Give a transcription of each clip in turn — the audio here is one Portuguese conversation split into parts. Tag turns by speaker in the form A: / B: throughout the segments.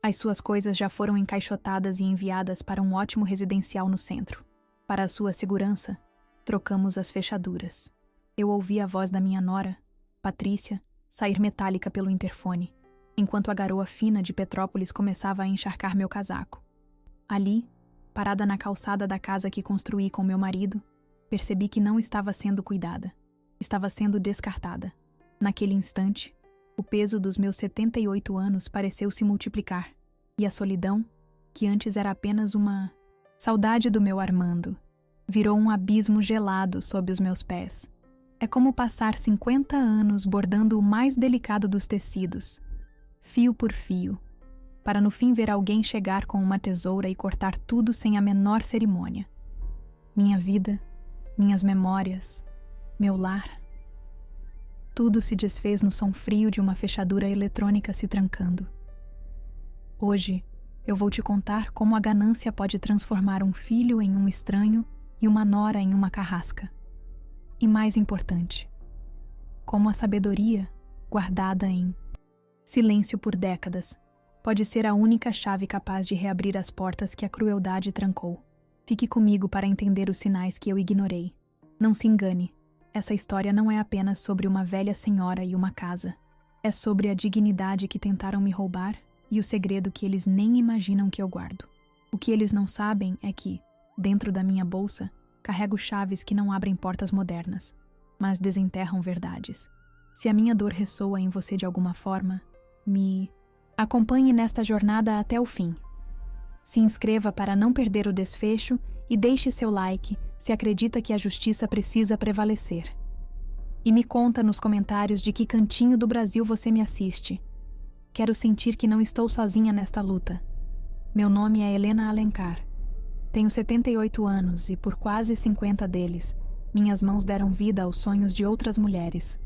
A: As suas coisas já foram encaixotadas e enviadas para um ótimo residencial no centro. Para a sua segurança, trocamos as fechaduras. Eu ouvi a voz da minha nora, Patrícia, sair metálica pelo interfone, enquanto a garoa fina de Petrópolis começava a encharcar meu casaco. Ali, parada na calçada da casa que construí com meu marido, percebi que não estava sendo cuidada. Estava sendo descartada. Naquele instante, o peso dos meus 78 anos pareceu se multiplicar, e a solidão, que antes era apenas uma saudade do meu Armando, virou um abismo gelado sob os meus pés. É como passar 50 anos bordando o mais delicado dos tecidos, fio por fio, para no fim ver alguém chegar com uma tesoura e cortar tudo sem a menor cerimônia. Minha vida, minhas memórias, meu lar. Tudo se desfez no som frio de uma fechadura eletrônica se trancando. Hoje, eu vou te contar como a ganância pode transformar um filho em um estranho e uma nora em uma carrasca. E mais importante, como a sabedoria, guardada em silêncio por décadas, pode ser a única chave capaz de reabrir as portas que a crueldade trancou. Fique comigo para entender os sinais que eu ignorei. Não se engane, essa história não é apenas sobre uma velha senhora e uma casa. É sobre a dignidade que tentaram me roubar e o segredo que eles nem imaginam que eu guardo. O que eles não sabem é que, dentro da minha bolsa, carrego chaves que não abrem portas modernas, mas desenterram verdades. Se a minha dor ressoa em você de alguma forma, me acompanhe nesta jornada até o fim. Se inscreva para não perder o desfecho e deixe seu like se acredita que a justiça precisa prevalecer. E me conta nos comentários de que cantinho do Brasil você me assiste. Quero sentir que não estou sozinha nesta luta. Meu nome é Helena Alencar. Tenho 78 anos e por quase 50 deles, minhas mãos deram vida aos sonhos de outras mulheres.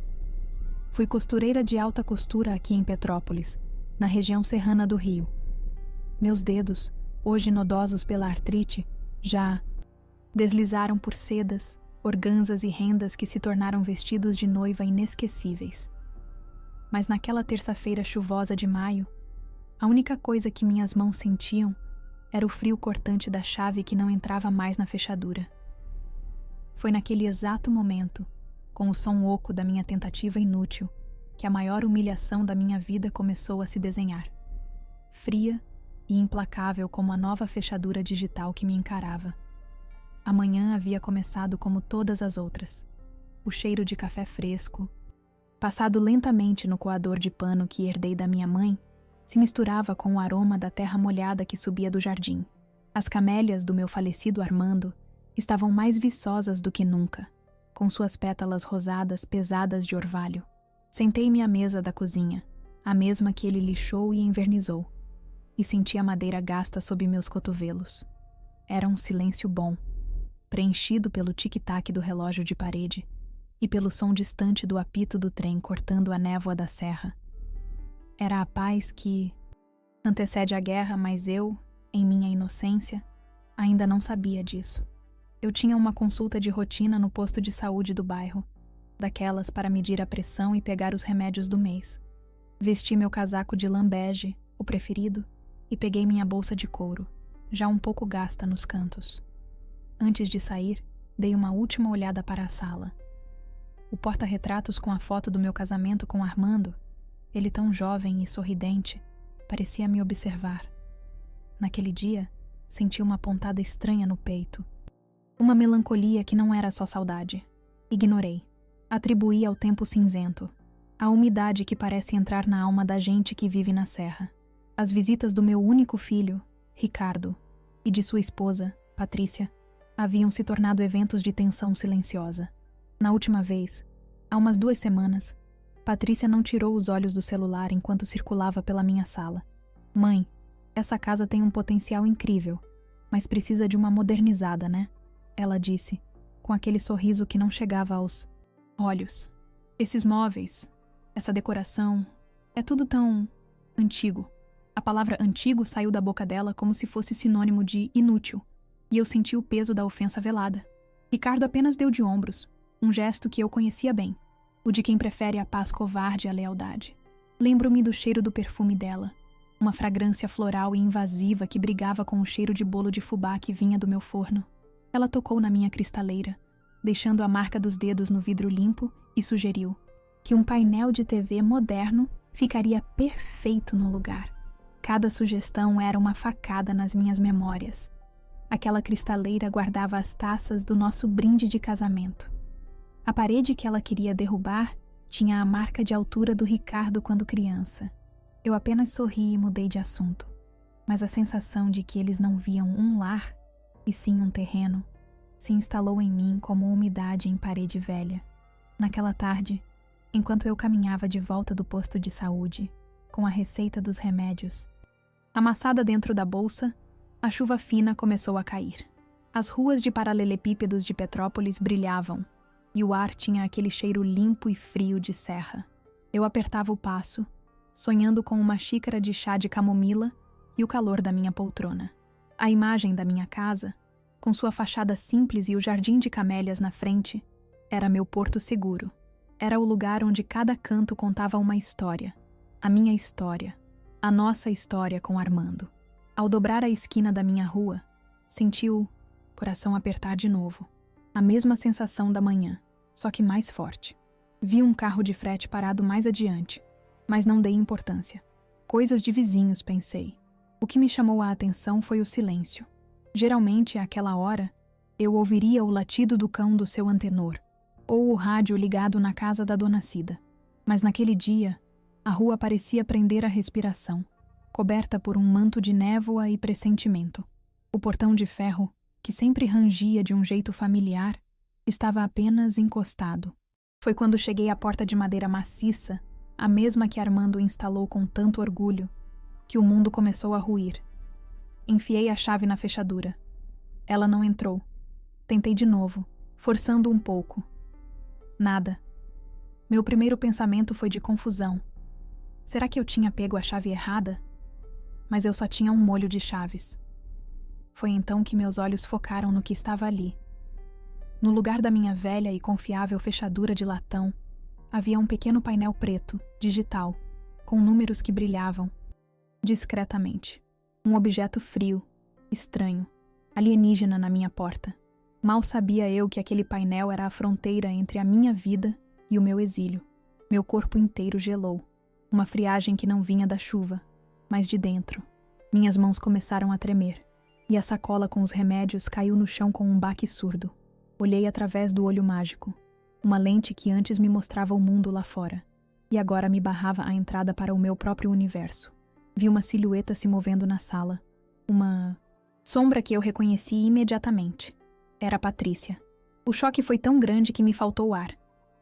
A: Fui costureira de alta costura aqui em Petrópolis, na região serrana do Rio. Meus dedos, hoje nodosos pela artrite, já deslizaram por sedas, organzas e rendas que se tornaram vestidos de noiva inesquecíveis. Mas naquela terça-feira chuvosa de maio, a única coisa que minhas mãos sentiam era o frio cortante da chave que não entrava mais na fechadura. Foi naquele exato momento, com o som oco da minha tentativa inútil, que a maior humilhação da minha vida começou a se desenhar. Fria e implacável como a nova fechadura digital que me encarava. A manhã havia começado como todas as outras. O cheiro de café fresco, passado lentamente no coador de pano que herdei da minha mãe, se misturava com o aroma da terra molhada que subia do jardim. As camélias do meu falecido Armando estavam mais viçosas do que nunca, com suas pétalas rosadas pesadas de orvalho. Sentei-me à mesa da cozinha, a mesma que ele lixou e envernizou, e senti a madeira gasta sob meus cotovelos. Era um silêncio bom, preenchido pelo tic-tac do relógio de parede e pelo som distante do apito do trem cortando a névoa da serra. Era a paz que antecede a guerra, mas eu, em minha inocência, ainda não sabia disso. Eu tinha uma consulta de rotina no posto de saúde do bairro, daquelas para medir a pressão e pegar os remédios do mês. Vesti meu casaco de lã bege, o preferido, e peguei minha bolsa de couro, já um pouco gasta nos cantos. Antes de sair, dei uma última olhada para a sala. O porta-retratos com a foto do meu casamento com Armando, ele tão jovem e sorridente, parecia me observar. Naquele dia, senti uma pontada estranha no peito. Uma melancolia que não era só saudade. Ignorei. Atribuí ao tempo cinzento, à umidade que parece entrar na alma da gente que vive na serra. As visitas do meu único filho, Ricardo, e de sua esposa, Patrícia, haviam se tornado eventos de tensão silenciosa. Na última vez, há umas 2 semanas, Patrícia não tirou os olhos do celular enquanto circulava pela minha sala. Mãe, essa casa tem um potencial incrível, mas precisa de uma modernizada, né? Ela disse, com aquele sorriso que não chegava aos olhos. Esses móveis, essa decoração, é tudo tão antigo. A palavra antigo saiu da boca dela como se fosse sinônimo de inútil, e eu senti o peso da ofensa velada. Ricardo apenas deu de ombros, um gesto que eu conhecia bem, o de quem prefere a paz covarde à lealdade. Lembro-me do cheiro do perfume dela, uma fragrância floral e invasiva que brigava com o cheiro de bolo de fubá que vinha do meu forno. Ela tocou na minha cristaleira, deixando a marca dos dedos no vidro limpo, e sugeriu que um painel de TV moderno ficaria perfeito no lugar. Cada sugestão era uma facada nas minhas memórias. Aquela cristaleira guardava as taças do nosso brinde de casamento. A parede que ela queria derrubar tinha a marca de altura do Ricardo quando criança. Eu apenas sorri e mudei de assunto, mas a sensação de que eles não viam um lar, e sim um terreno, se instalou em mim como umidade em parede velha. Naquela tarde, enquanto eu caminhava de volta do posto de saúde, com a receita dos remédios, amassada dentro da bolsa, a chuva fina começou a cair. As ruas de paralelepípedos de Petrópolis brilhavam, e o ar tinha aquele cheiro limpo e frio de serra. Eu apertava o passo, sonhando com uma xícara de chá de camomila e o calor da minha poltrona. A imagem da minha casa, com sua fachada simples e o jardim de camélias na frente, era meu porto seguro. Era o lugar onde cada canto contava uma história. A minha história. A nossa história com Armando. Ao dobrar a esquina da minha rua, senti o coração apertar de novo. A mesma sensação da manhã, só que mais forte. Vi um carro de frete parado mais adiante, mas não dei importância. Coisas de vizinhos, pensei. O que me chamou a atenção foi o silêncio. Geralmente, àquela hora, eu ouviria o latido do cão do seu antenor, ou o rádio ligado na casa da dona Cida. Mas naquele dia, a rua parecia prender a respiração, coberta por um manto de névoa e pressentimento. O portão de ferro, que sempre rangia de um jeito familiar, estava apenas encostado. Foi quando cheguei à porta de madeira maciça, a mesma que Armando instalou com tanto orgulho, que o mundo começou a ruir. Enfiei a chave na fechadura. Ela não entrou. Tentei de novo, forçando um pouco. Nada. Meu primeiro pensamento foi de confusão. Será que eu tinha pego a chave errada? Mas eu só tinha um molho de chaves. Foi então que meus olhos focaram no que estava ali. No lugar da minha velha e confiável fechadura de latão, havia um pequeno painel preto, digital, com números que brilhavam, discretamente. Um objeto frio, estranho, alienígena na minha porta. Mal sabia eu que aquele painel era a fronteira entre a minha vida e o meu exílio. Meu corpo inteiro gelou. Uma friagem que não vinha da chuva, mas de dentro. Minhas mãos começaram a tremer, e a sacola com os remédios caiu no chão com um baque surdo. Olhei através do olho mágico, uma lente que antes me mostrava o mundo lá fora, e agora me barrava a entrada para o meu próprio universo. Vi uma silhueta se movendo na sala, uma sombra que eu reconheci imediatamente. Era Patrícia. O choque foi tão grande que me faltou ar.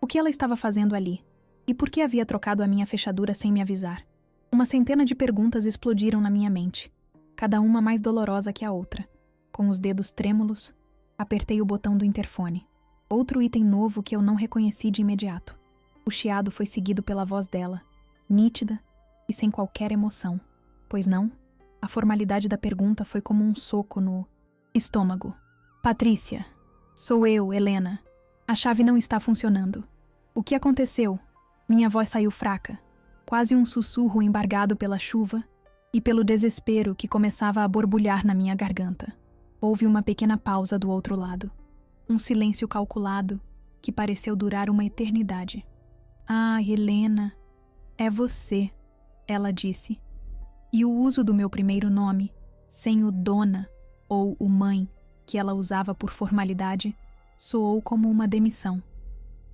A: O que ela estava fazendo ali? E por que havia trocado a minha fechadura sem me avisar? Uma centena de perguntas explodiram na minha mente, cada uma mais dolorosa que a outra. Com os dedos trêmulos, apertei o botão do interfone. Outro item novo que eu não reconheci de imediato. O chiado foi seguido pela voz dela, nítida e sem qualquer emoção. Pois não? A formalidade da pergunta foi como um soco no estômago. Patrícia, sou eu, Helena. A chave não está funcionando. O que aconteceu? Minha voz saiu fraca, quase um sussurro embargado pela chuva e pelo desespero que começava a borbulhar na minha garganta. Houve uma pequena pausa do outro lado. Um silêncio calculado que pareceu durar uma eternidade. Ah, Helena, é você, ela disse. E o uso do meu primeiro nome, sem o dona ou o mãe que ela usava por formalidade, soou como uma demissão.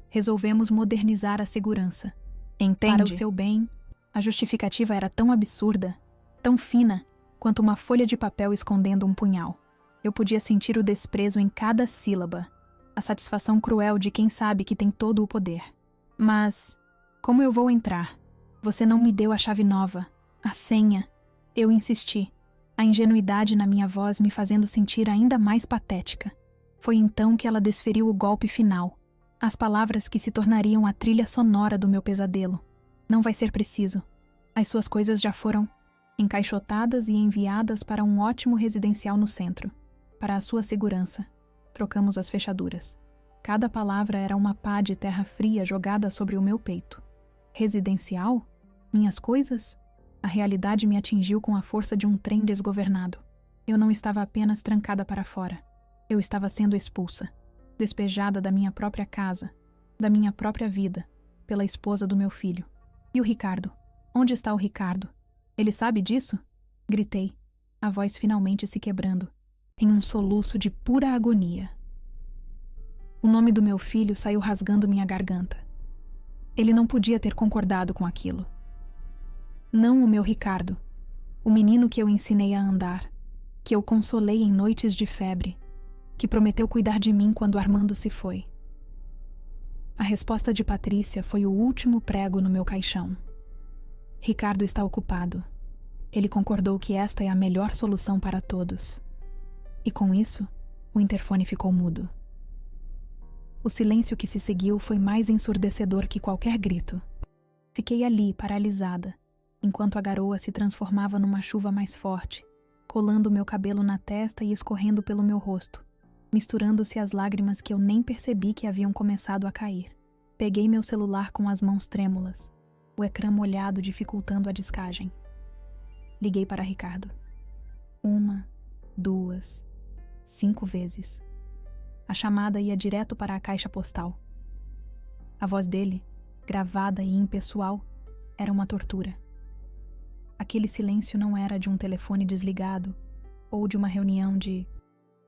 A: Resolvemos modernizar a segurança. Entende? Para o seu bem, a justificativa era tão absurda, tão fina, quanto uma folha de papel escondendo um punhal. Eu podia sentir o desprezo em cada sílaba, a satisfação cruel de quem sabe que tem todo o poder. Mas, como eu vou entrar? Você não me deu a chave nova, a senha. Eu insisti, a ingenuidade na minha voz me fazendo sentir ainda mais patética. Foi então que ela desferiu o golpe final, as palavras que se tornariam a trilha sonora do meu pesadelo. Não vai ser preciso. As suas coisas já foram encaixotadas e enviadas para um ótimo residencial no centro. Para a sua segurança, trocamos as fechaduras. Cada palavra era uma pá de terra fria jogada sobre o meu peito. Residencial? Minhas coisas? A realidade me atingiu com a força de um trem desgovernado. Eu não estava apenas trancada para fora. Eu estava sendo expulsa, despejada da minha própria casa, da minha própria vida, pela esposa do meu filho. E o Ricardo? Onde está o Ricardo? Ele sabe disso? Gritei, a voz finalmente se quebrando, em um soluço de pura agonia. O nome do meu filho saiu rasgando minha garganta. Ele não podia ter concordado com aquilo. Não o meu Ricardo, o menino que eu ensinei a andar, que eu consolei em noites de febre, que prometeu cuidar de mim quando Armando se foi. A resposta de Patrícia foi o último prego no meu caixão. Ricardo está ocupado. Ele concordou que esta é a melhor solução para todos. E com isso, o interfone ficou mudo. O silêncio que se seguiu foi mais ensurdecedor que qualquer grito. Fiquei ali, paralisada, enquanto a garoa se transformava numa chuva mais forte, colando meu cabelo na testa e escorrendo pelo meu rosto, misturando-se às lágrimas que eu nem percebi que haviam começado a cair. Peguei meu celular com as mãos trêmulas, o ecrã molhado dificultando a descagem. Liguei para Ricardo. 1, 2, 5 vezes. A chamada ia direto para a caixa postal. A voz dele, gravada e impessoal, era uma tortura. Aquele silêncio não era de um telefone desligado ou de uma reunião de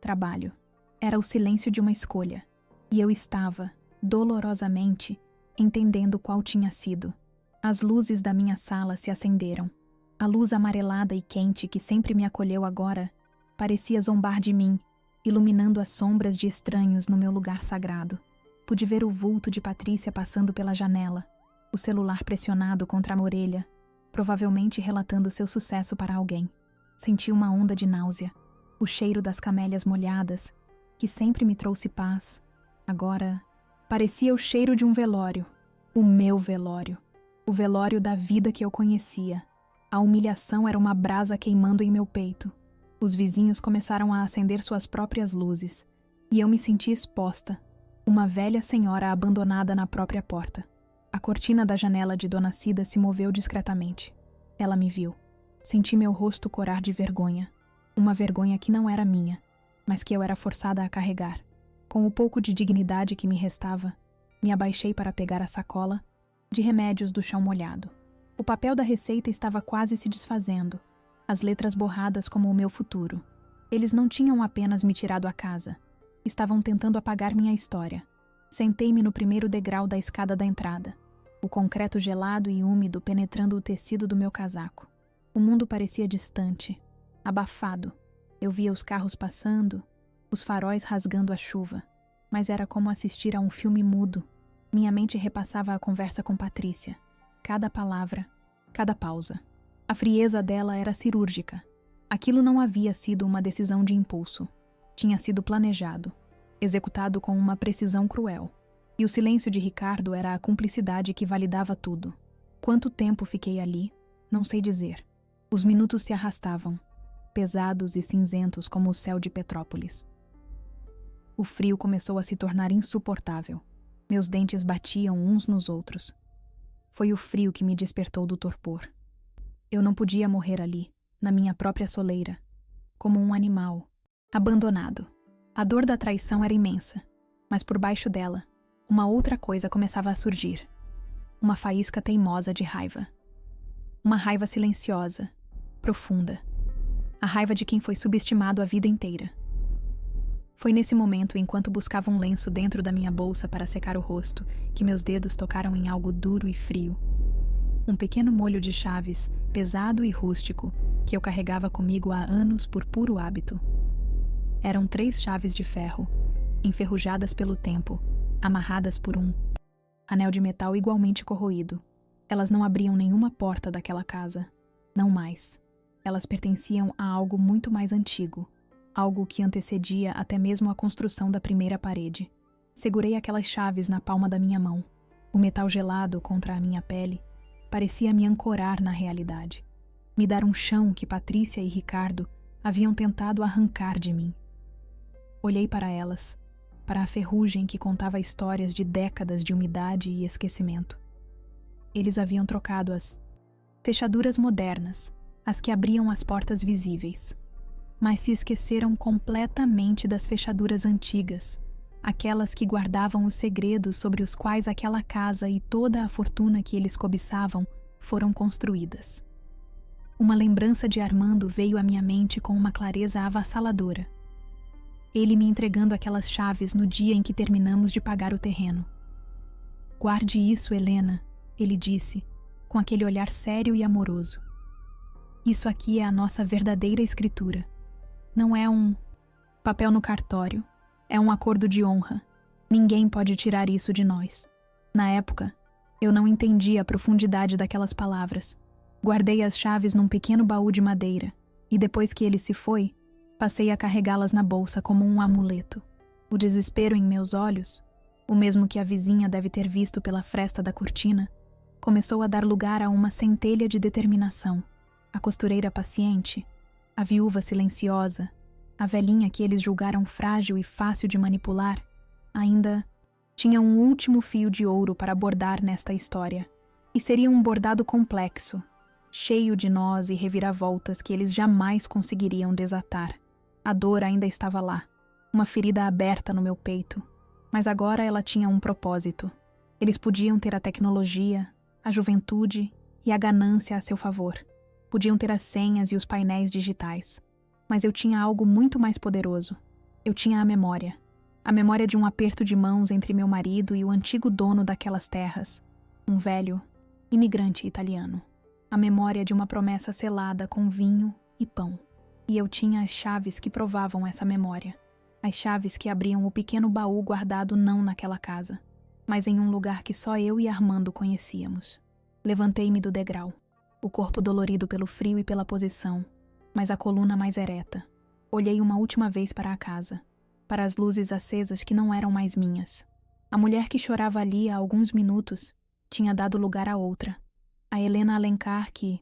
A: trabalho. Era o silêncio de uma escolha. E eu estava, dolorosamente, entendendo qual tinha sido. As luzes da minha sala se acenderam. A luz amarelada e quente que sempre me acolheu agora parecia zombar de mim, iluminando as sombras de estranhos no meu lugar sagrado. Pude ver o vulto de Patrícia passando pela janela, o celular pressionado contra a orelha, provavelmente relatando seu sucesso para alguém. Senti uma onda de náusea, o cheiro das camélias molhadas, que sempre me trouxe paz. Agora, parecia o cheiro de um velório, o meu velório, o velório da vida que eu conhecia. A humilhação era uma brasa queimando em meu peito. Os vizinhos começaram a acender suas próprias luzes, e eu me senti exposta, uma velha senhora abandonada na própria porta. A cortina da janela de Dona Cida se moveu discretamente. Ela me viu. Senti meu rosto corar de vergonha. Uma vergonha que não era minha, mas que eu era forçada a carregar. Com o pouco de dignidade que me restava, me abaixei para pegar a sacola de remédios do chão molhado. O papel da receita estava quase se desfazendo, as letras borradas como o meu futuro. Eles não tinham apenas me tirado a casa. Estavam tentando apagar minha história. Sentei-me no primeiro degrau da escada da entrada, o concreto gelado e úmido penetrando o tecido do meu casaco. O mundo parecia distante, abafado. Eu via os carros passando, os faróis rasgando a chuva, mas era como assistir a um filme mudo. Minha mente repassava a conversa com Patrícia. Cada palavra, cada pausa. A frieza dela era cirúrgica. Aquilo não havia sido uma decisão de impulso. Tinha sido planejado, executado com uma precisão cruel. E o silêncio de Ricardo era a cumplicidade que validava tudo. Quanto tempo fiquei ali, não sei dizer. Os minutos se arrastavam, pesados e cinzentos como o céu de Petrópolis. O frio começou a se tornar insuportável. Meus dentes batiam uns nos outros. Foi o frio que me despertou do torpor. Eu não podia morrer ali, na minha própria soleira, como um animal, abandonado. A dor da traição era imensa, mas por baixo dela, uma outra coisa começava a surgir. Uma faísca teimosa de raiva. Uma raiva silenciosa, profunda. A raiva de quem foi subestimado a vida inteira. Foi nesse momento, enquanto buscava um lenço dentro da minha bolsa para secar o rosto, que meus dedos tocaram em algo duro e frio. Um pequeno molho de chaves, pesado e rústico, que eu carregava comigo há anos por puro hábito. Eram 3 chaves de ferro, enferrujadas pelo tempo, amarradas por um anel de metal igualmente corroído. Elas não abriam nenhuma porta daquela casa. Não mais. Elas pertenciam a algo muito mais antigo. Algo que antecedia até mesmo a construção da primeira parede. Segurei aquelas chaves na palma da minha mão. O metal gelado contra a minha pele parecia me ancorar na realidade. Me dar um chão que Patrícia e Ricardo haviam tentado arrancar de mim. Olhei para elas, para a ferrugem que contava histórias de décadas de umidade e esquecimento. Eles haviam trocado as Fechaduras modernas, as que abriam as portas visíveis. Mas se esqueceram completamente das fechaduras antigas, aquelas que guardavam os segredos sobre os quais aquela casa e toda a fortuna que eles cobiçavam foram construídas. Uma lembrança de Armando veio à minha mente com uma clareza avassaladora. Ele me entregando aquelas chaves no dia em que terminamos de pagar o terreno. "Guarde isso, Helena", ele disse, com aquele olhar sério e amoroso. "Isso aqui é a nossa verdadeira escritura. Não é um papel no cartório. É um acordo de honra. Ninguém pode tirar isso de nós." Na época, eu não entendi a profundidade daquelas palavras. Guardei as chaves num pequeno baú de madeira, e depois que ele se foi, passei a carregá-las na bolsa como um amuleto. O desespero em meus olhos, o mesmo que a vizinha deve ter visto pela fresta da cortina, começou a dar lugar a uma centelha de determinação. A costureira paciente, a viúva silenciosa, a velhinha que eles julgaram frágil e fácil de manipular, ainda tinha um último fio de ouro para bordar nesta história. E seria um bordado complexo, cheio de nós e reviravoltas que eles jamais conseguiriam desatar. A dor ainda estava lá, uma ferida aberta no meu peito, mas agora ela tinha um propósito. Eles podiam ter a tecnologia, a juventude e a ganância a seu favor. Podiam ter as senhas e os painéis digitais. Mas eu tinha algo muito mais poderoso. Eu tinha a memória. A memória de um aperto de mãos entre meu marido e o antigo dono daquelas terras, um velho imigrante italiano. A memória de uma promessa selada com vinho e pão. E eu tinha as chaves que provavam essa memória. As chaves que abriam o pequeno baú guardado não naquela casa, mas em um lugar que só eu e Armando conhecíamos. Levantei-me do degrau, o corpo dolorido pelo frio e pela posição, mas a coluna mais ereta. Olhei uma última vez para a casa, para as luzes acesas que não eram mais minhas. A mulher que chorava ali há alguns minutos tinha dado lugar a outra. A Helena Alencar que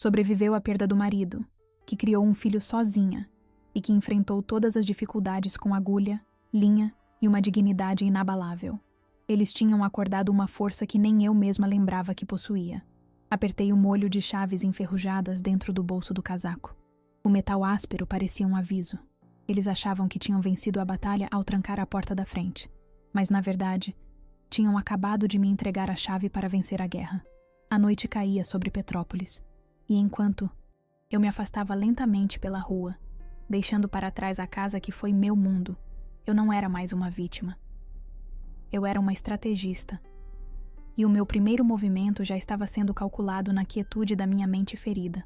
A: sobreviveu à perda do marido, que criou um filho sozinha e que enfrentou todas as dificuldades com agulha, linha e uma dignidade inabalável. Eles tinham acordado uma força que nem eu mesma lembrava que possuía. Apertei o molho de chaves enferrujadas dentro do bolso do casaco. O metal áspero parecia um aviso. Eles achavam que tinham vencido a batalha ao trancar a porta da frente, mas, na verdade, tinham acabado de me entregar a chave para vencer a guerra. A noite caía sobre Petrópolis, e enquanto eu me afastava lentamente pela rua, deixando para trás a casa que foi meu mundo, eu não era mais uma vítima. Eu era uma estrategista, e o meu primeiro movimento já estava sendo calculado na quietude da minha mente ferida.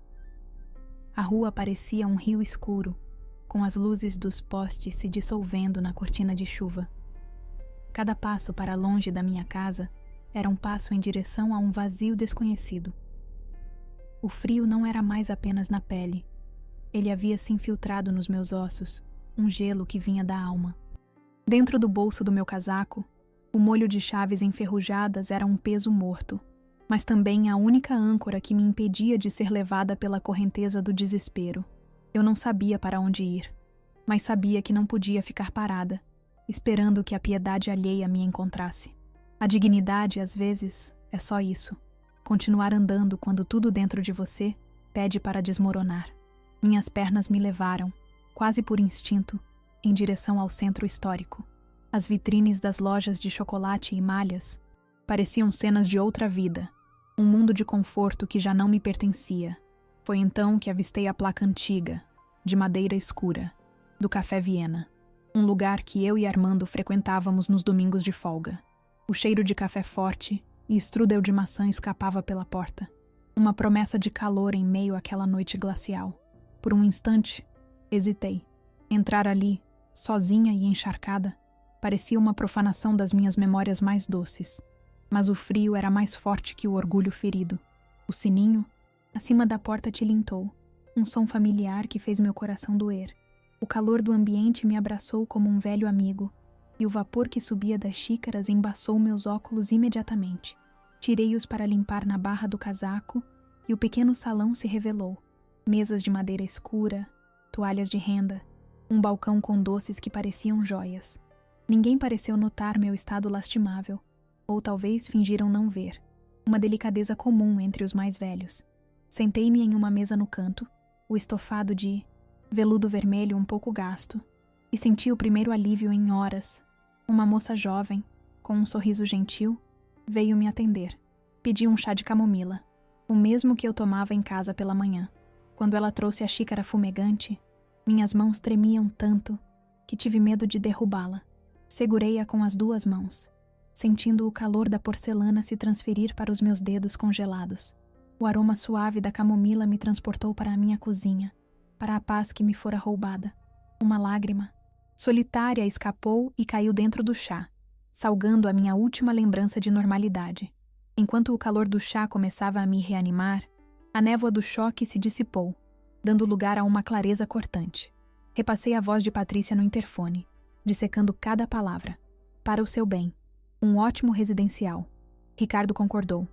A: A rua parecia um rio escuro, com as luzes dos postes se dissolvendo na cortina de chuva. Cada passo para longe da minha casa era um passo em direção a um vazio desconhecido. O frio não era mais apenas na pele. Ele havia se infiltrado nos meus ossos, um gelo que vinha da alma. Dentro do bolso do meu casaco, o molho de chaves enferrujadas era um peso morto, mas também a única âncora que me impedia de ser levada pela correnteza do desespero. Eu não sabia para onde ir, mas sabia que não podia ficar parada, esperando que a piedade alheia me encontrasse. A dignidade, às vezes, é só isso. Continuar andando quando tudo dentro de você pede para desmoronar. Minhas pernas me levaram, quase por instinto, em direção ao centro histórico. As vitrines das lojas de chocolate e malhas pareciam cenas de outra vida, um mundo de conforto que já não me pertencia. Foi então que avistei a placa antiga, de madeira escura, do Café Viena, um lugar que eu e Armando frequentávamos nos domingos de folga. O cheiro de café forte e strudel de maçã escapava pela porta. Uma promessa de calor em meio àquela noite glacial. Por um instante, hesitei. Entrar ali, sozinha e encharcada, parecia uma profanação das minhas memórias mais doces. Mas o frio era mais forte que o orgulho ferido. O sininho, acima da porta, tilintou, um som familiar que fez meu coração doer. O calor do ambiente me abraçou como um velho amigo, e o vapor que subia das xícaras embaçou meus óculos imediatamente. Tirei-os para limpar na barra do casaco, e o pequeno salão se revelou. Mesas de madeira escura, toalhas de renda, um balcão com doces que pareciam joias. Ninguém pareceu notar meu estado lastimável, ou talvez fingiram não ver, uma delicadeza comum entre os mais velhos. Sentei-me em uma mesa no canto, o estofado de veludo vermelho um pouco gasto, e senti o primeiro alívio em horas. Uma moça jovem, com um sorriso gentil, veio me atender. Pedi um chá de camomila, o mesmo que eu tomava em casa pela manhã. Quando ela trouxe a xícara fumegante, minhas mãos tremiam tanto que tive medo de derrubá-la. Segurei-a com as 2 mãos, sentindo o calor da porcelana se transferir para os meus dedos congelados. O aroma suave da camomila me transportou para a minha cozinha, para a paz que me fora roubada. Uma lágrima solitária escapou e caiu dentro do chá, salgando a minha última lembrança de normalidade. Enquanto o calor do chá começava a me reanimar, a névoa do choque se dissipou, dando lugar a uma clareza cortante. Repassei a voz de Patrícia no interfone, dissecando cada palavra. Para o seu bem. Um ótimo residencial. Ricardo concordou.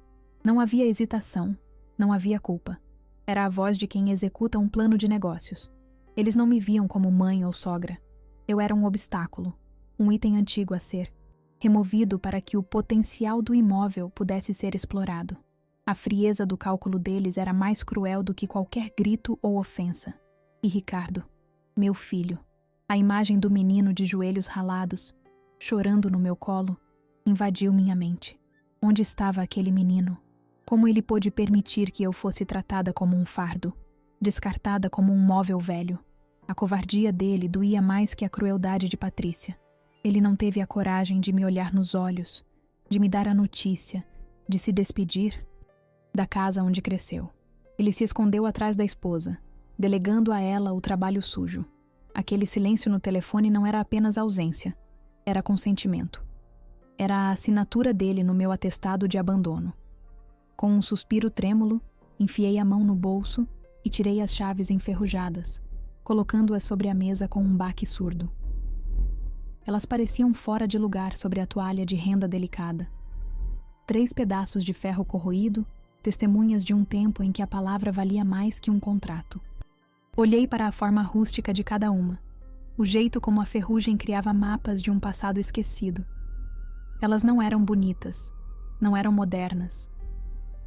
A: Não havia hesitação, não havia culpa. Era a voz de quem executa um plano de negócios. Eles não me viam como mãe ou sogra. Eu era um obstáculo, um item antigo a ser removido para que o potencial do imóvel pudesse ser explorado. A frieza do cálculo deles era mais cruel do que qualquer grito ou ofensa. E Ricardo, meu filho, a imagem do menino de joelhos ralados, chorando no meu colo, invadiu minha mente. Onde estava aquele menino? Como ele pôde permitir que eu fosse tratada como um fardo, descartada como um móvel velho? A covardia dele doía mais que a crueldade de Patrícia. Ele não teve a coragem de me olhar nos olhos, de me dar a notícia, de se despedir da casa onde cresceu. Ele se escondeu atrás da esposa, delegando a ela o trabalho sujo. Aquele silêncio no telefone não era apenas ausência, era consentimento. Era a assinatura dele no meu atestado de abandono. Com um suspiro trêmulo, enfiei a mão no bolso e tirei as chaves enferrujadas, colocando-as sobre a mesa com um baque surdo. Elas pareciam fora de lugar sobre a toalha de renda delicada. 3 pedaços de ferro corroído, testemunhas de um tempo em que a palavra valia mais que um contrato. Olhei para a forma rústica de cada uma, o jeito como a ferrugem criava mapas de um passado esquecido. Elas não eram bonitas, não eram modernas.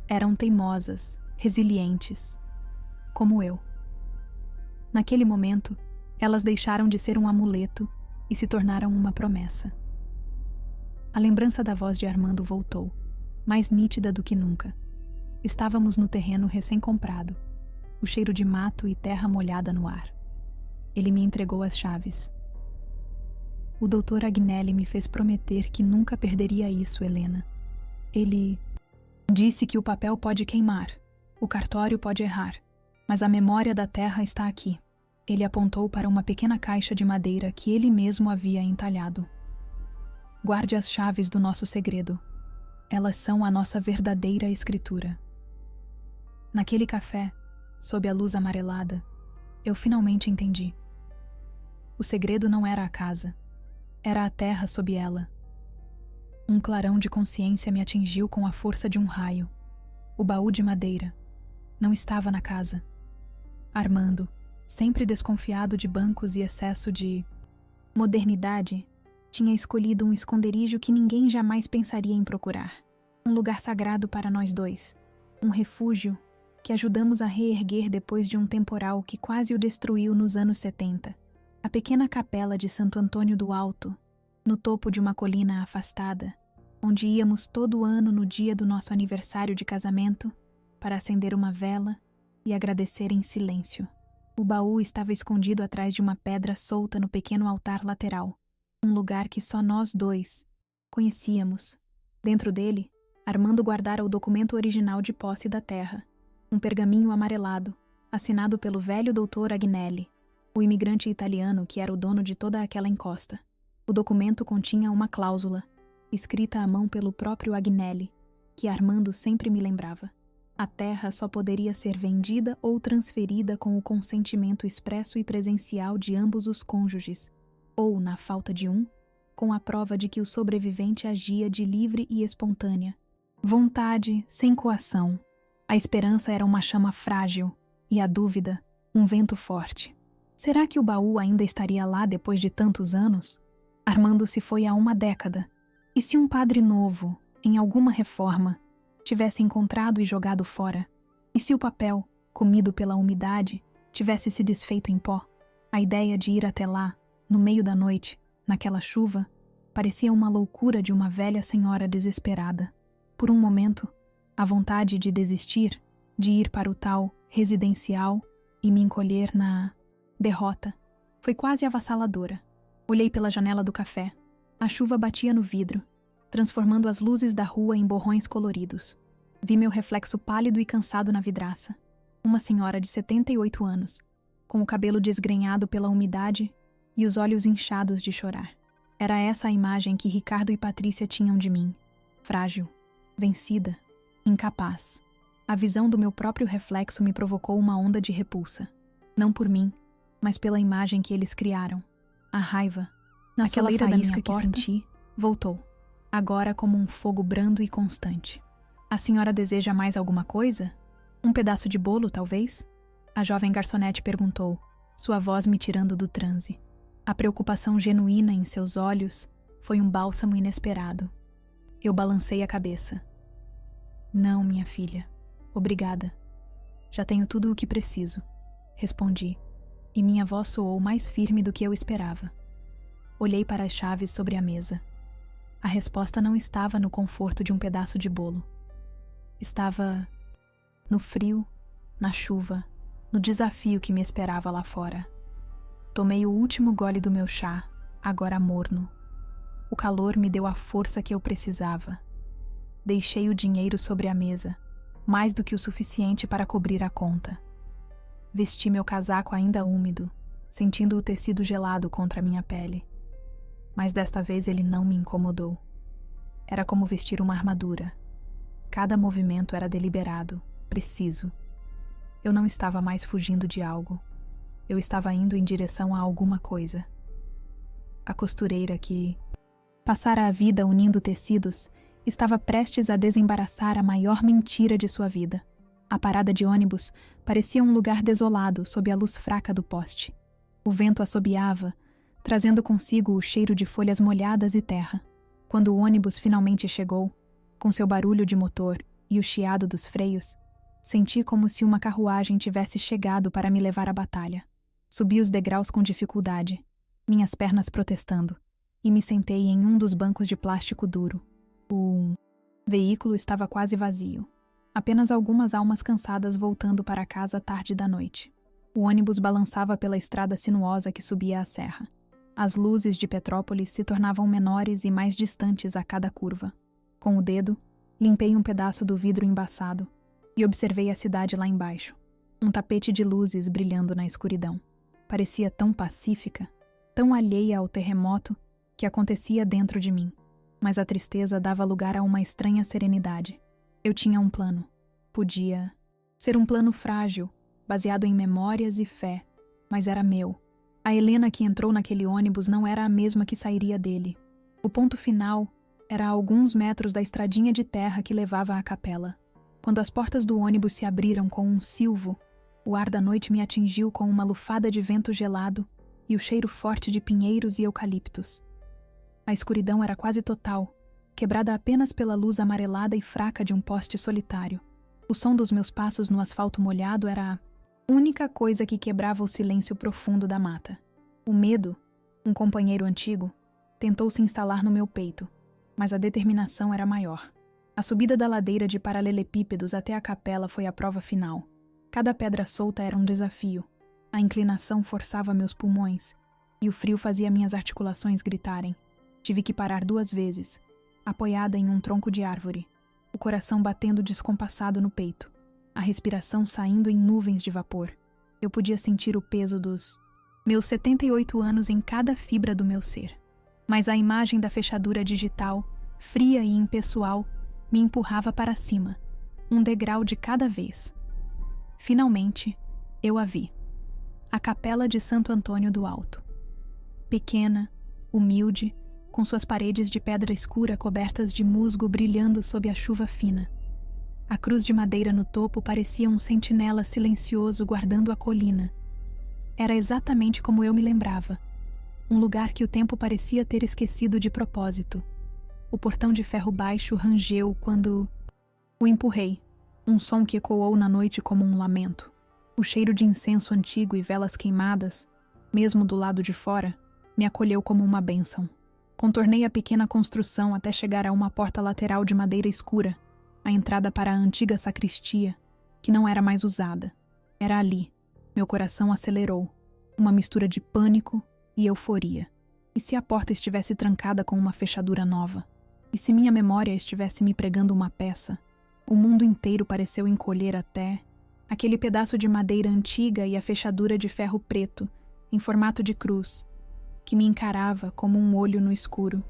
A: Eram teimosas, resilientes, como eu. Naquele momento, elas deixaram de ser um amuleto e se tornaram uma promessa. A lembrança da voz de Armando voltou, mais nítida do que nunca. Estávamos no terreno recém-comprado, o cheiro de mato e terra molhada no ar. Ele me entregou as chaves. O Dr. Agnelli me fez prometer que nunca perderia isso, Helena. Ele disse que o papel pode queimar, o cartório pode errar, mas a memória da terra está aqui. Ele apontou para uma pequena caixa de madeira que ele mesmo havia entalhado. Guarde as chaves do nosso segredo. Elas são a nossa verdadeira escritura. Naquele café, sob a luz amarelada, eu finalmente entendi. O segredo não era a casa, era a terra sob ela. Um clarão de consciência me atingiu com a força de um raio. O baú de madeira não estava na casa. Armando, sempre desconfiado de bancos e excesso de modernidade, tinha escolhido um esconderijo que ninguém jamais pensaria em procurar. Um lugar sagrado para nós dois. Um refúgio que ajudamos a reerguer depois de um temporal que quase o destruiu nos anos 70. A pequena capela de Santo Antônio do Alto, no topo de uma colina afastada, onde íamos todo ano no dia do nosso aniversário de casamento para acender uma vela e agradecer em silêncio. O baú estava escondido atrás de uma pedra solta no pequeno altar lateral, um lugar que só nós dois conhecíamos. Dentro dele, Armando guardara o documento original de posse da terra, um pergaminho amarelado, assinado pelo velho Dr. Agnelli, o imigrante italiano que era o dono de toda aquela encosta. O documento continha uma cláusula, escrita à mão pelo próprio Agnelli, que Armando sempre me lembrava. A terra só poderia ser vendida ou transferida com o consentimento expresso e presencial de ambos os cônjuges, ou, na falta de um, com a prova de que o sobrevivente agia de livre e espontânea vontade, sem coação. A esperança era uma chama frágil, e a dúvida, um vento forte. Será que o baú ainda estaria lá depois de tantos anos? Armando se foi há uma década. E se um padre novo, em alguma reforma, tivesse encontrado e jogado fora? E se o papel, comido pela umidade, tivesse se desfeito em pó? A ideia de ir até lá, no meio da noite, naquela chuva, parecia uma loucura de uma velha senhora desesperada. Por um momento, a vontade de desistir, de ir para o tal residencial e me encolher na derrota, foi quase avassaladora. Olhei pela janela do café. A chuva batia no vidro, transformando as luzes da rua em borrões coloridos. Vi meu reflexo pálido e cansado na vidraça. Uma senhora de 78 anos, com o cabelo desgrenhado pela umidade e os olhos inchados de chorar. Era essa a imagem que Ricardo e Patrícia tinham de mim. Frágil, vencida, incapaz. A visão do meu próprio reflexo me provocou uma onda de repulsa. Não por mim, mas pela imagem que eles criaram. A raiva, naquela faísca que senti, voltou. Agora como um fogo brando e constante. A senhora deseja mais alguma coisa? Um pedaço de bolo, talvez? A jovem garçonete perguntou, sua voz me tirando do transe. A preocupação genuína em seus olhos foi um bálsamo inesperado. Eu balancei a cabeça. Não, minha filha. Obrigada. Já tenho tudo o que preciso, respondi, e minha voz soou mais firme do que eu esperava. Olhei para as chaves sobre a mesa. A resposta não estava no conforto de um pedaço de bolo. Estava no frio, na chuva, no desafio que me esperava lá fora. Tomei o último gole do meu chá, agora morno. O calor me deu a força que eu precisava. Deixei o dinheiro sobre a mesa, mais do que o suficiente para cobrir a conta. Vesti meu casaco ainda úmido, sentindo o tecido gelado contra minha pele. Mas desta vez ele não me incomodou. Era como vestir uma armadura. Cada movimento era deliberado, preciso. Eu não estava mais fugindo de algo. Eu estava indo em direção a alguma coisa. A costureira que passara a vida unindo tecidos estava prestes a desembaraçar a maior mentira de sua vida. A parada de ônibus parecia um lugar desolado sob a luz fraca do poste. O vento assobiava, trazendo consigo o cheiro de folhas molhadas e terra. Quando o ônibus finalmente chegou, com seu barulho de motor e o chiado dos freios, senti como se uma carruagem tivesse chegado para me levar à batalha. Subi os degraus com dificuldade, minhas pernas protestando, e me sentei em um dos bancos de plástico duro. O veículo estava quase vazio. Apenas algumas almas cansadas voltando para casa tarde da noite. O ônibus balançava pela estrada sinuosa que subia a serra. As luzes de Petrópolis se tornavam menores e mais distantes a cada curva. Com o dedo, limpei um pedaço do vidro embaçado e observei a cidade lá embaixo. Um tapete de luzes brilhando na escuridão. Parecia tão pacífica, tão alheia ao terremoto que acontecia dentro de mim. Mas a tristeza dava lugar a uma estranha serenidade. Eu tinha um plano. Podia ser um plano frágil, baseado em memórias e fé, mas era meu. A Helena que entrou naquele ônibus não era a mesma que sairia dele. O ponto final era a alguns metros da estradinha de terra que levava à capela. Quando as portas do ônibus se abriram com um silvo, o ar da noite me atingiu com uma lufada de vento gelado e o cheiro forte de pinheiros e eucaliptos. A escuridão era quase total, quebrada apenas pela luz amarelada e fraca de um poste solitário. O som dos meus passos no asfalto molhado era a única coisa que quebrava o silêncio profundo da mata. O medo, um companheiro antigo, tentou se instalar no meu peito, mas a determinação era maior. A subida da ladeira de paralelepípedos até a capela foi a prova final. Cada pedra solta era um desafio. A inclinação forçava meus pulmões, e o frio fazia minhas articulações gritarem. Tive que parar 2 vezes, apoiada em um tronco de árvore, o coração batendo descompassado no peito, a respiração saindo em nuvens de vapor. Eu podia sentir o peso dos meus 78 anos em cada fibra do meu ser. Mas a imagem da fechadura digital, fria e impessoal, me empurrava para cima, um degrau de cada vez. Finalmente, eu a vi. A Capela de Santo Antônio do Alto. Pequena, humilde, com suas paredes de pedra escura cobertas de musgo brilhando sob a chuva fina. A cruz de madeira no topo parecia um sentinela silencioso guardando a colina. Era exatamente como eu me lembrava. Um lugar que o tempo parecia ter esquecido de propósito. O portão de ferro baixo rangeu quando o empurrei. Um som que ecoou na noite como um lamento. O cheiro de incenso antigo e velas queimadas, mesmo do lado de fora, me acolheu como uma bênção. Contornei a pequena construção até chegar a uma porta lateral de madeira escura, a entrada para a antiga sacristia, que não era mais usada. Era ali. Meu coração acelerou. Uma mistura de pânico e euforia. E se a porta estivesse trancada com uma fechadura nova? E se minha memória estivesse me pregando uma peça? O mundo inteiro pareceu encolher até aquele pedaço de madeira antiga e a fechadura de ferro preto, em formato de cruz, que me encarava como um olho no escuro.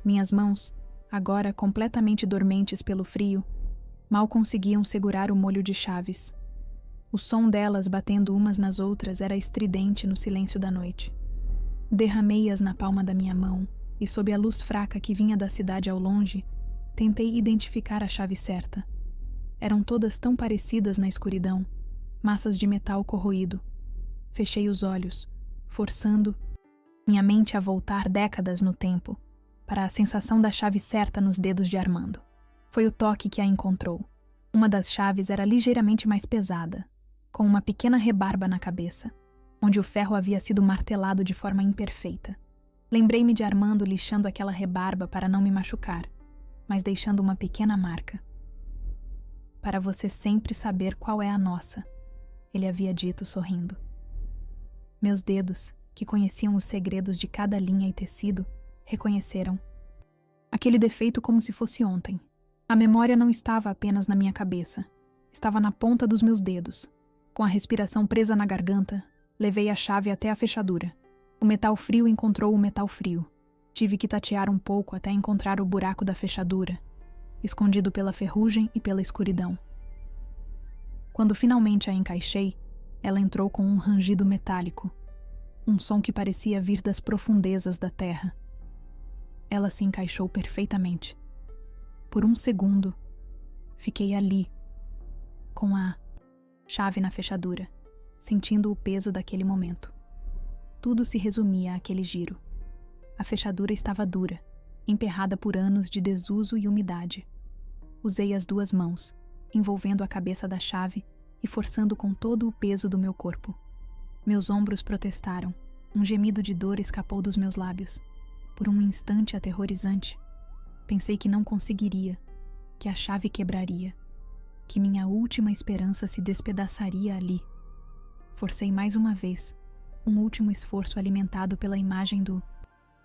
A: Minhas mãos, agora completamente dormentes pelo frio, mal conseguiam segurar o molho de chaves. O som delas batendo umas nas outras era estridente no silêncio da noite. Derramei-as na palma da minha mão e, sob a luz fraca que vinha da cidade ao longe, tentei identificar a chave certa. Eram todas tão parecidas na escuridão, massas de metal corroído. Fechei os olhos, forçando minha mente a voltar décadas no tempo, para a sensação da chave certa nos dedos de Armando. Foi o toque que a encontrou. Uma das chaves era ligeiramente mais pesada, com uma pequena rebarba na cabeça, onde o ferro havia sido martelado de forma imperfeita. Lembrei-me de Armando lixando aquela rebarba para não me machucar, mas deixando uma pequena marca. Para você sempre saber qual é a nossa, ele havia dito sorrindo. Meus dedos, que conheciam os segredos de cada linha e tecido, reconheceram. Aquele defeito como se fosse ontem. A memória não estava apenas na minha cabeça, estava na ponta dos meus dedos. Com a respiração presa na garganta, levei a chave até a fechadura. O metal frio encontrou o metal frio. Tive que tatear um pouco até encontrar o buraco da fechadura, escondido pela ferrugem e pela escuridão. Quando finalmente a encaixei, ela entrou com um rangido metálico, um som que parecia vir das profundezas da terra. Ela se encaixou perfeitamente. Por um segundo, fiquei ali, com a chave na fechadura, sentindo o peso daquele momento. Tudo se resumia àquele giro. A fechadura estava dura, emperrada por anos de desuso e umidade. Usei as duas mãos, envolvendo a cabeça da chave e forçando com todo o peso do meu corpo. Meus ombros protestaram. Um gemido de dor escapou dos meus lábios. Por um instante aterrorizante, pensei que não conseguiria, que a chave quebraria, que minha última esperança se despedaçaria ali. Forcei mais uma vez, um último esforço alimentado pela imagem do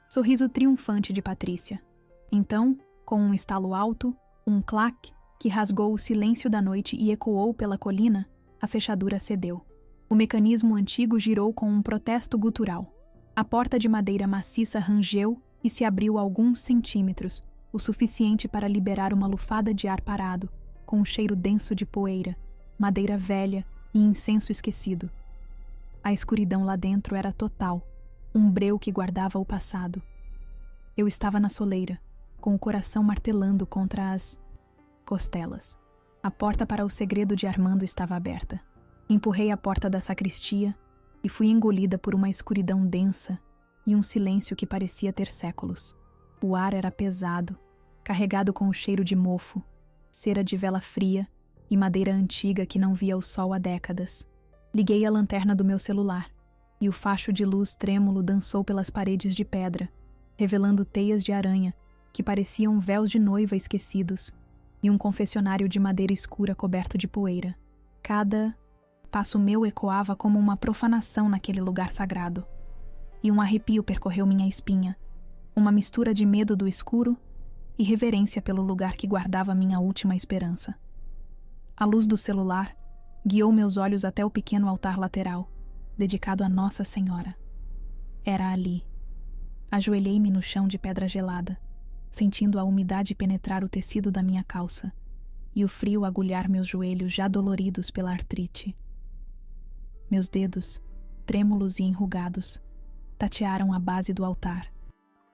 A: sorriso triunfante de Patrícia. Então, com um estalo alto, um clac que rasgou o silêncio da noite e ecoou pela colina, a fechadura cedeu. O mecanismo antigo girou com um protesto gutural. A porta de madeira maciça rangeu e se abriu alguns centímetros, o suficiente para liberar uma lufada de ar parado, com um cheiro denso de poeira, madeira velha e incenso esquecido. A escuridão lá dentro era total, um breu que guardava o passado. Eu estava na soleira, com o coração martelando contra as costelas. A porta para o segredo de Armando estava aberta. Empurrei a porta da sacristia e fui engolida por uma escuridão densa e um silêncio que parecia ter séculos. O ar era pesado, carregado com o cheiro de mofo, cera de vela fria e madeira antiga que não via o sol há décadas. Liguei a lanterna do meu celular e o facho de luz trêmulo dançou pelas paredes de pedra, revelando teias de aranha que pareciam véus de noiva esquecidos e um confessionário de madeira escura coberto de poeira. Cada passo meu ecoava como uma profanação naquele lugar sagrado. E um arrepio percorreu minha espinha, uma mistura de medo do escuro e reverência pelo lugar que guardava minha última esperança. A luz do celular guiou meus olhos até o pequeno altar lateral, dedicado a Nossa Senhora. Era ali. Ajoelhei-me no chão de pedra gelada, sentindo a umidade penetrar o tecido da minha calça e o frio agulhar meus joelhos já doloridos pela artrite. Meus dedos, trêmulos e enrugados, tatearam a base do altar,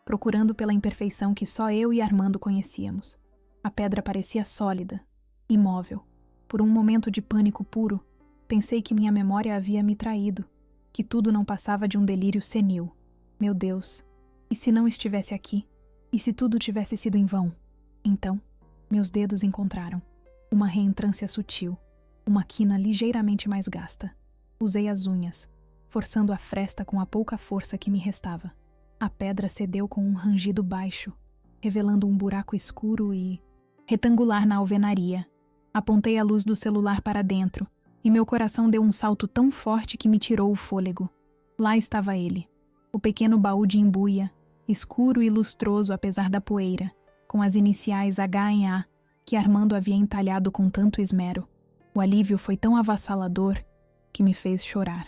A: procurando pela imperfeição que só eu e Armando conhecíamos. A pedra parecia sólida, imóvel. Por um momento de pânico puro, pensei que minha memória havia me traído, que tudo não passava de um delírio senil. Meu Deus, e se não estivesse aqui? E se tudo tivesse sido em vão? Então, meus dedos encontraram. Uma reentrância sutil, uma quina ligeiramente mais gasta. Usei as unhas, forçando a fresta com a pouca força que me restava. A pedra cedeu com um rangido baixo, revelando um buraco escuro e retangular na alvenaria. Apontei a luz do celular para dentro, e meu coração deu um salto tão forte que me tirou o fôlego. Lá estava ele, o pequeno baú de embuia, escuro e lustroso apesar da poeira, com as iniciais H em A, que Armando havia entalhado com tanto esmero. O alívio foi tão avassalador que me fez chorar.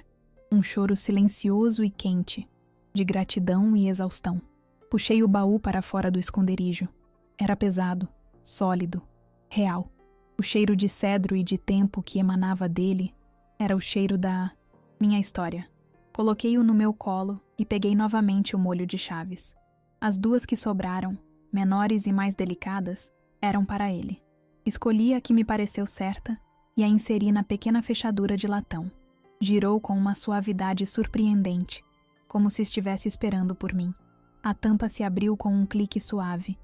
A: Um choro silencioso e quente, de gratidão e exaustão. Puxei o baú para fora do esconderijo. Era pesado, sólido, real. O cheiro de cedro e de tempo que emanava dele era o cheiro da minha história. Coloquei-o no meu colo e peguei novamente o molho de chaves. As duas que sobraram, menores e mais delicadas, eram para ele. Escolhi a que me pareceu certa e a inseri na pequena fechadura de latão. Girou com uma suavidade surpreendente, como se estivesse esperando por mim. A tampa se abriu com um clique suave,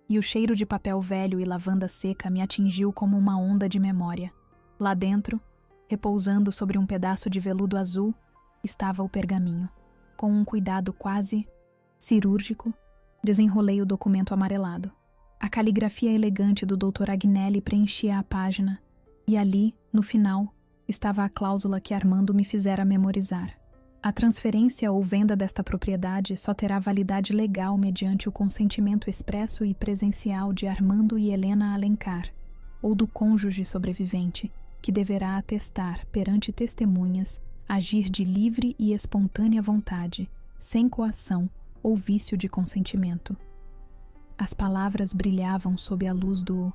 A: e o cheiro de papel velho e lavanda seca me atingiu como uma onda de memória. Lá dentro, repousando sobre um pedaço de veludo azul, estava o pergaminho. Com um cuidado quase cirúrgico, desenrolei o documento amarelado. A caligrafia elegante do Dr. Agnelli preenchia a página, e ali, no final, estava a cláusula que Armando me fizera memorizar. A transferência ou venda desta propriedade só terá validade legal mediante o consentimento expresso e presencial de Armando e Helena Alencar, ou do cônjuge sobrevivente, que deverá atestar, perante testemunhas, agir de livre e espontânea vontade, sem coação ou vício de consentimento. As palavras brilhavam sob a luz do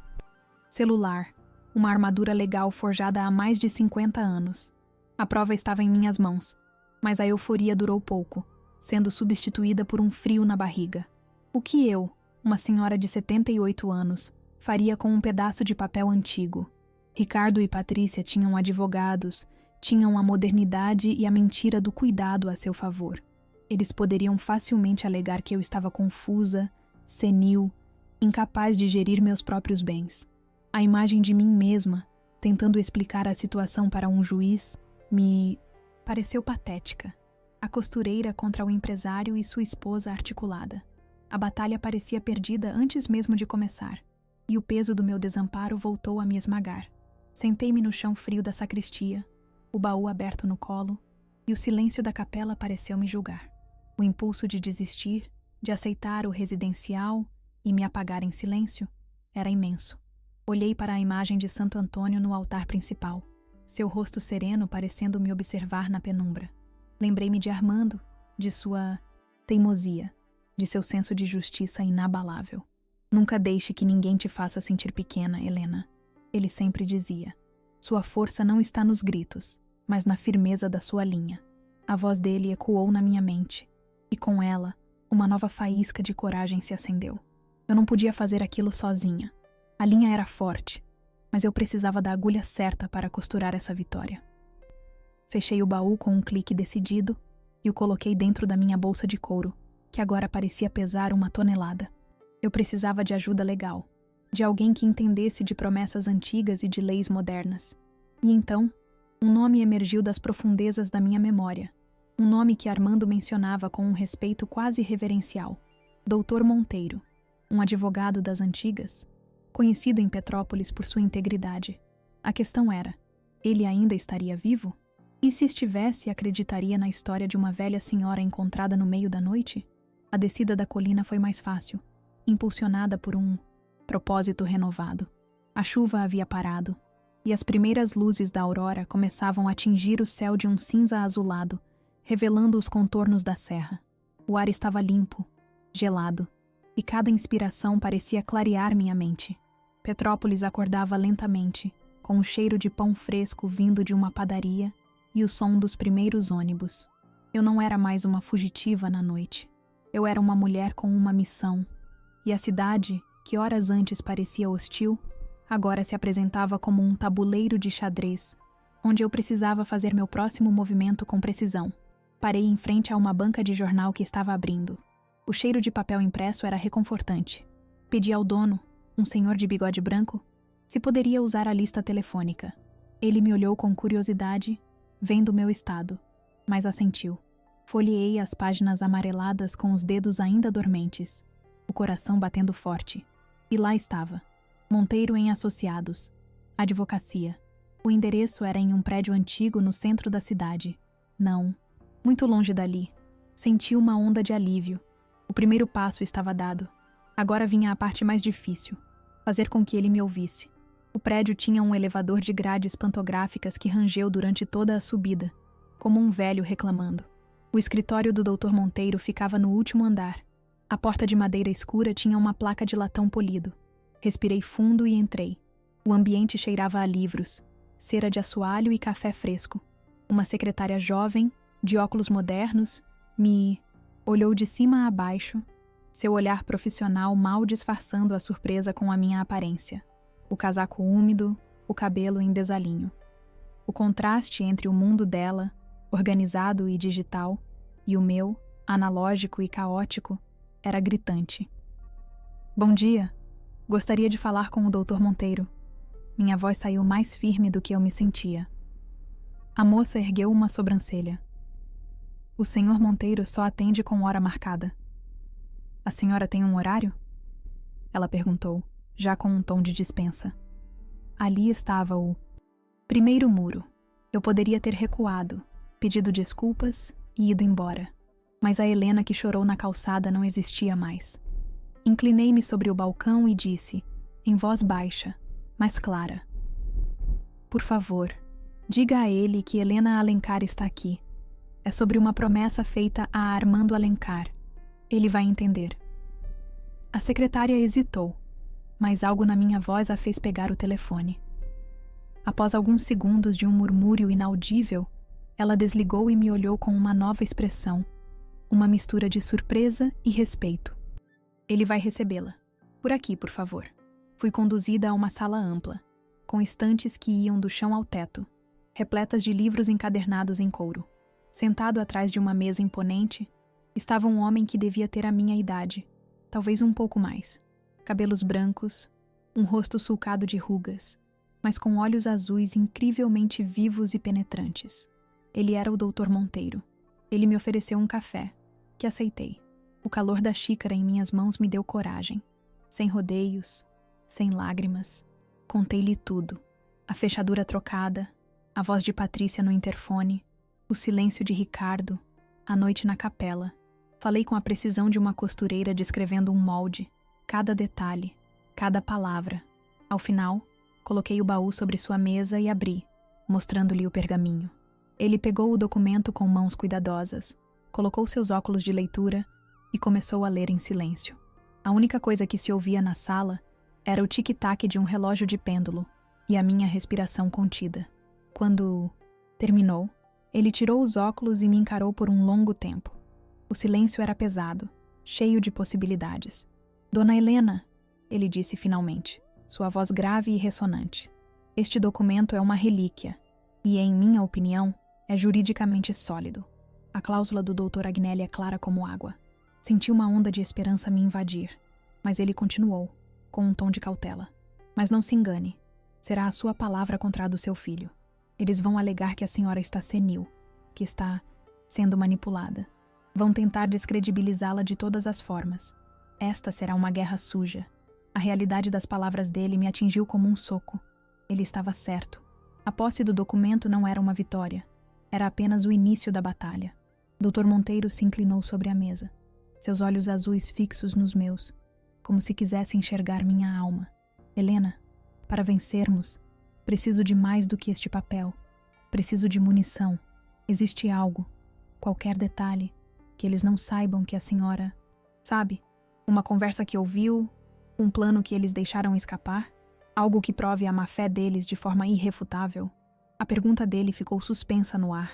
A: celular, uma armadura legal forjada há mais de 50 anos. A prova estava em minhas mãos, mas a euforia durou pouco, sendo substituída por um frio na barriga. O que eu, uma senhora de 78 anos, faria com um pedaço de papel antigo? Ricardo e Patrícia tinham advogados, tinham a modernidade e a mentira do cuidado a seu favor. Eles poderiam facilmente alegar que eu estava confusa, senil, incapaz de gerir meus próprios bens. A imagem de mim mesma, tentando explicar a situação para um juiz, me pareceu patética. A costureira contra o empresário e sua esposa articulada. A batalha parecia perdida antes mesmo de começar, e o peso do meu desamparo voltou a me esmagar. Sentei-me no chão frio da sacristia, o baú aberto no colo, e o silêncio da capela pareceu me julgar. O impulso de desistir, de aceitar o residencial e me apagar em silêncio, era imenso. Olhei para a imagem de Santo Antônio no altar principal, seu rosto sereno parecendo me observar na penumbra. Lembrei-me de Armando, de sua teimosia, de seu senso de justiça inabalável. Nunca deixe que ninguém te faça sentir pequena, Helena. Ele sempre dizia. Sua força não está nos gritos, mas na firmeza da sua linha. A voz dele ecoou na minha mente, e com ela, uma nova faísca de coragem se acendeu. Eu não podia fazer aquilo sozinha. A linha era forte, mas eu precisava da agulha certa para costurar essa vitória. Fechei o baú com um clique decidido e o coloquei dentro da minha bolsa de couro, que agora parecia pesar 1 tonelada. Eu precisava de ajuda legal, de alguém que entendesse de promessas antigas e de leis modernas. E então, um nome emergiu das profundezas da minha memória, um nome que Armando mencionava com um respeito quase reverencial. Doutor Monteiro, um advogado das antigas, conhecido em Petrópolis por sua integridade. A questão era, ele ainda estaria vivo? E se estivesse, acreditaria na história de uma velha senhora encontrada no meio da noite? A descida da colina foi mais fácil, impulsionada por um propósito renovado. A chuva havia parado, e as primeiras luzes da aurora começavam a tingir o céu de um cinza azulado, revelando os contornos da serra. O ar estava limpo, gelado, e cada inspiração parecia clarear minha mente. Petrópolis acordava lentamente, com o cheiro de pão fresco vindo de uma padaria e o som dos primeiros ônibus. Eu não era mais uma fugitiva na noite. Eu era uma mulher com uma missão, e a cidade, que horas antes parecia hostil, agora se apresentava como um tabuleiro de xadrez, onde eu precisava fazer meu próximo movimento com precisão. Parei em frente a uma banca de jornal que estava abrindo. O cheiro de papel impresso era reconfortante. Pedi ao dono, um senhor de bigode branco, se poderia usar a lista telefônica. Ele me olhou com curiosidade, vendo o meu estado, mas assentiu. Folheei as páginas amareladas com os dedos ainda dormentes, o coração batendo forte. E lá estava. Monteiro em Associados. Advocacia. O endereço era em um prédio antigo no centro da cidade. Não, muito longe dali. Senti uma onda de alívio. O primeiro passo estava dado. Agora vinha a parte mais difícil. Fazer com que ele me ouvisse. O prédio tinha um elevador de grades pantográficas que rangeu durante toda a subida, como um velho reclamando. O escritório do Dr. Monteiro ficava no último andar. A porta de madeira escura tinha uma placa de latão polido. Respirei fundo e entrei. O ambiente cheirava a livros, cera de assoalho e café fresco. Uma secretária jovem, de óculos modernos, me olhou de cima a baixo, seu olhar profissional mal disfarçando a surpresa com a minha aparência. O casaco úmido, o cabelo em desalinho. O contraste entre o mundo dela, organizado e digital, e o meu, analógico e caótico, era gritante. Bom dia. Gostaria de falar com o Dr. Monteiro. Minha voz saiu mais firme do que eu me sentia. A moça ergueu uma sobrancelha. O Sr. Monteiro só atende com hora marcada. A senhora tem um horário? Ela perguntou, já com um tom de dispensa. Ali estava o primeiro muro. Eu poderia ter recuado, pedido desculpas e ido embora. Mas a Helena que chorou na calçada não existia mais. Inclinei-me sobre o balcão e disse, em voz baixa, mas clara: Por favor, diga a ele que Helena Alencar está aqui. É sobre uma promessa feita a Armando Alencar. Ele vai entender. A secretária hesitou, mas algo na minha voz a fez pegar o telefone. Após alguns segundos de um murmúrio inaudível, ela desligou e me olhou com uma nova expressão, uma mistura de surpresa e respeito. Ele vai recebê-la. Por aqui, por favor. Fui conduzida a uma sala ampla, com estantes que iam do chão ao teto, repletas de livros encadernados em couro. Sentado atrás de uma mesa imponente, estava um homem que devia ter a minha idade, talvez um pouco mais. Cabelos brancos, um rosto sulcado de rugas, mas com olhos azuis incrivelmente vivos e penetrantes. Ele era o Dr. Monteiro. Ele me ofereceu um café, que aceitei. O calor da xícara em minhas mãos me deu coragem. Sem rodeios, sem lágrimas. Contei-lhe tudo. A fechadura trocada, a voz de Patrícia no interfone, o silêncio de Ricardo, a noite na capela. Falei com a precisão de uma costureira descrevendo um molde, cada detalhe, cada palavra. Ao final, coloquei o baú sobre sua mesa e abri, mostrando-lhe o pergaminho. Ele pegou o documento com mãos cuidadosas, colocou seus óculos de leitura e começou a ler em silêncio. A única coisa que se ouvia na sala era o tic-tac de um relógio de pêndulo e a minha respiração contida. Quando terminou, ele tirou os óculos e me encarou por um longo tempo. O silêncio era pesado, cheio de possibilidades. Dona Helena, ele disse finalmente, sua voz grave e ressonante. Este documento é uma relíquia e, em minha opinião, é juridicamente sólido. A cláusula do Dr. Agnelli é clara como água. Senti uma onda de esperança me invadir, mas ele continuou, com um tom de cautela. Mas não se engane, será a sua palavra contra a do seu filho. Eles vão alegar que a senhora está senil, que está sendo manipulada. Vão tentar descredibilizá-la de todas as formas. Esta será uma guerra suja. A realidade das palavras dele me atingiu como um soco. Ele estava certo. A posse do documento não era uma vitória. Era apenas o início da batalha. Dr. Monteiro se inclinou sobre a mesa, seus olhos azuis fixos nos meus, como se quisesse enxergar minha alma. Helena, para vencermos, preciso de mais do que este papel. Preciso de munição. Existe algo, qualquer detalhe, que eles não saibam que a senhora... Sabe? Uma conversa que ouviu, um plano que eles deixaram escapar, algo que prove a má-fé deles de forma irrefutável. A pergunta dele ficou suspensa no ar,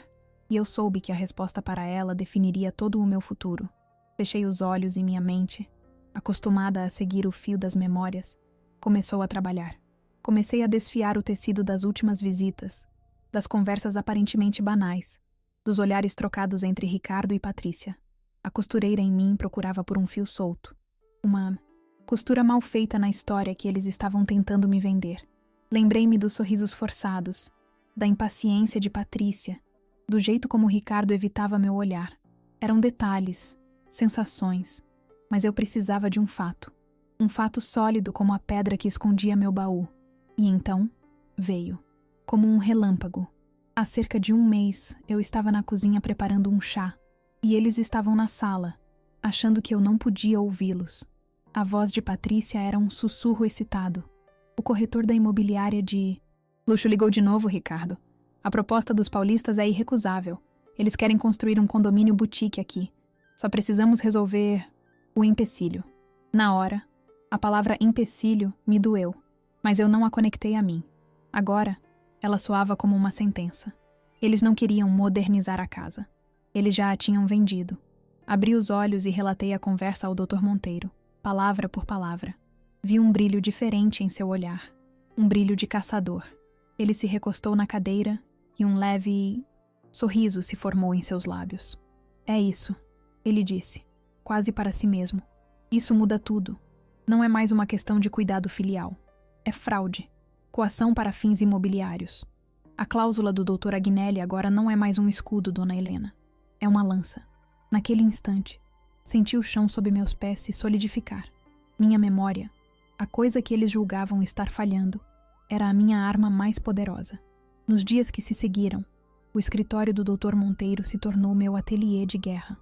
A: e eu soube que a resposta para ela definiria todo o meu futuro. Fechei os olhos e minha mente, acostumada a seguir o fio das memórias, começou a trabalhar. Comecei a desfiar o tecido das últimas visitas, das conversas aparentemente banais, dos olhares trocados entre Ricardo e Patrícia. A costureira em mim procurava por um fio solto. Uma costura mal feita na história que eles estavam tentando me vender. Lembrei-me dos sorrisos forçados, da impaciência de Patrícia, do jeito como Ricardo evitava meu olhar. Eram detalhes, sensações, mas eu precisava de um fato sólido como a pedra que escondia meu baú. E então, veio, como um relâmpago. Há cerca de 1 mês, eu estava na cozinha preparando um chá, e eles estavam na sala, achando que eu não podia ouvi-los. A voz de Patrícia era um sussurro excitado. O corretor da imobiliária de... Luxo ligou de novo, Ricardo. A proposta dos paulistas é irrecusável. Eles querem construir um condomínio boutique aqui. Só precisamos resolver o empecilho. Na hora, a palavra empecilho me doeu, mas eu não a conectei a mim. Agora, ela soava como uma sentença. Eles não queriam modernizar a casa. Eles já a tinham vendido. Abri os olhos e relatei a conversa ao Dr. Monteiro, palavra por palavra. Vi um brilho diferente em seu olhar, um brilho de caçador. Ele se recostou na cadeira e um leve sorriso se formou em seus lábios. É isso, ele disse, quase para si mesmo. Isso muda tudo. Não é mais uma questão de cuidado filial. É fraude. Coação para fins imobiliários. A cláusula do Dr. Agnelli agora não é mais um escudo, Dona Helena. É uma lança. Naquele instante, senti o chão sob meus pés se solidificar. Minha memória, a coisa que eles julgavam estar falhando, era a minha arma mais poderosa. Nos dias que se seguiram, o escritório do Dr. Monteiro se tornou meu ateliê de guerra.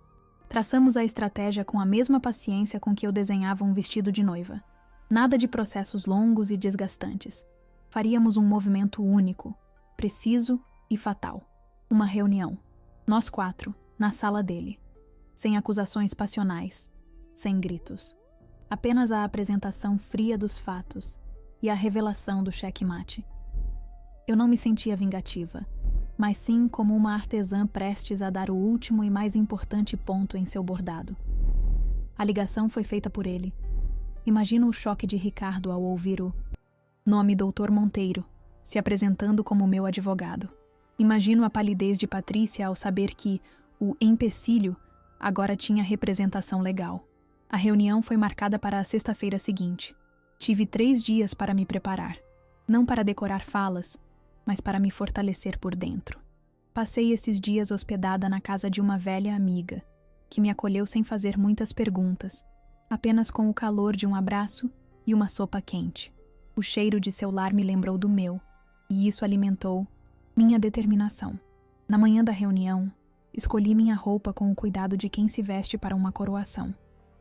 A: Traçamos a estratégia com a mesma paciência com que eu desenhava um vestido de noiva. Nada de processos longos e desgastantes. Faríamos um movimento único, preciso e fatal. Uma reunião. Nós 4, na sala dele. Sem acusações passionais, sem gritos. Apenas a apresentação fria dos fatos e a revelação do xeque-mate. Eu não me sentia vingativa, mas sim como uma artesã prestes a dar o último e mais importante ponto em seu bordado. A ligação foi feita por ele. Imagino o choque de Ricardo ao ouvir o nome Dr. Monteiro se apresentando como meu advogado. Imagino a palidez de Patrícia ao saber que o empecilho agora tinha representação legal. A reunião foi marcada para a sexta-feira seguinte. Tive 3 dias para me preparar. Não para decorar falas, mas para me fortalecer por dentro. Passei esses dias hospedada na casa de uma velha amiga, que me acolheu sem fazer muitas perguntas, apenas com o calor de um abraço e uma sopa quente. O cheiro de seu lar me lembrou do meu, e isso alimentou minha determinação. Na manhã da reunião, escolhi minha roupa com o cuidado de quem se veste para uma coroação.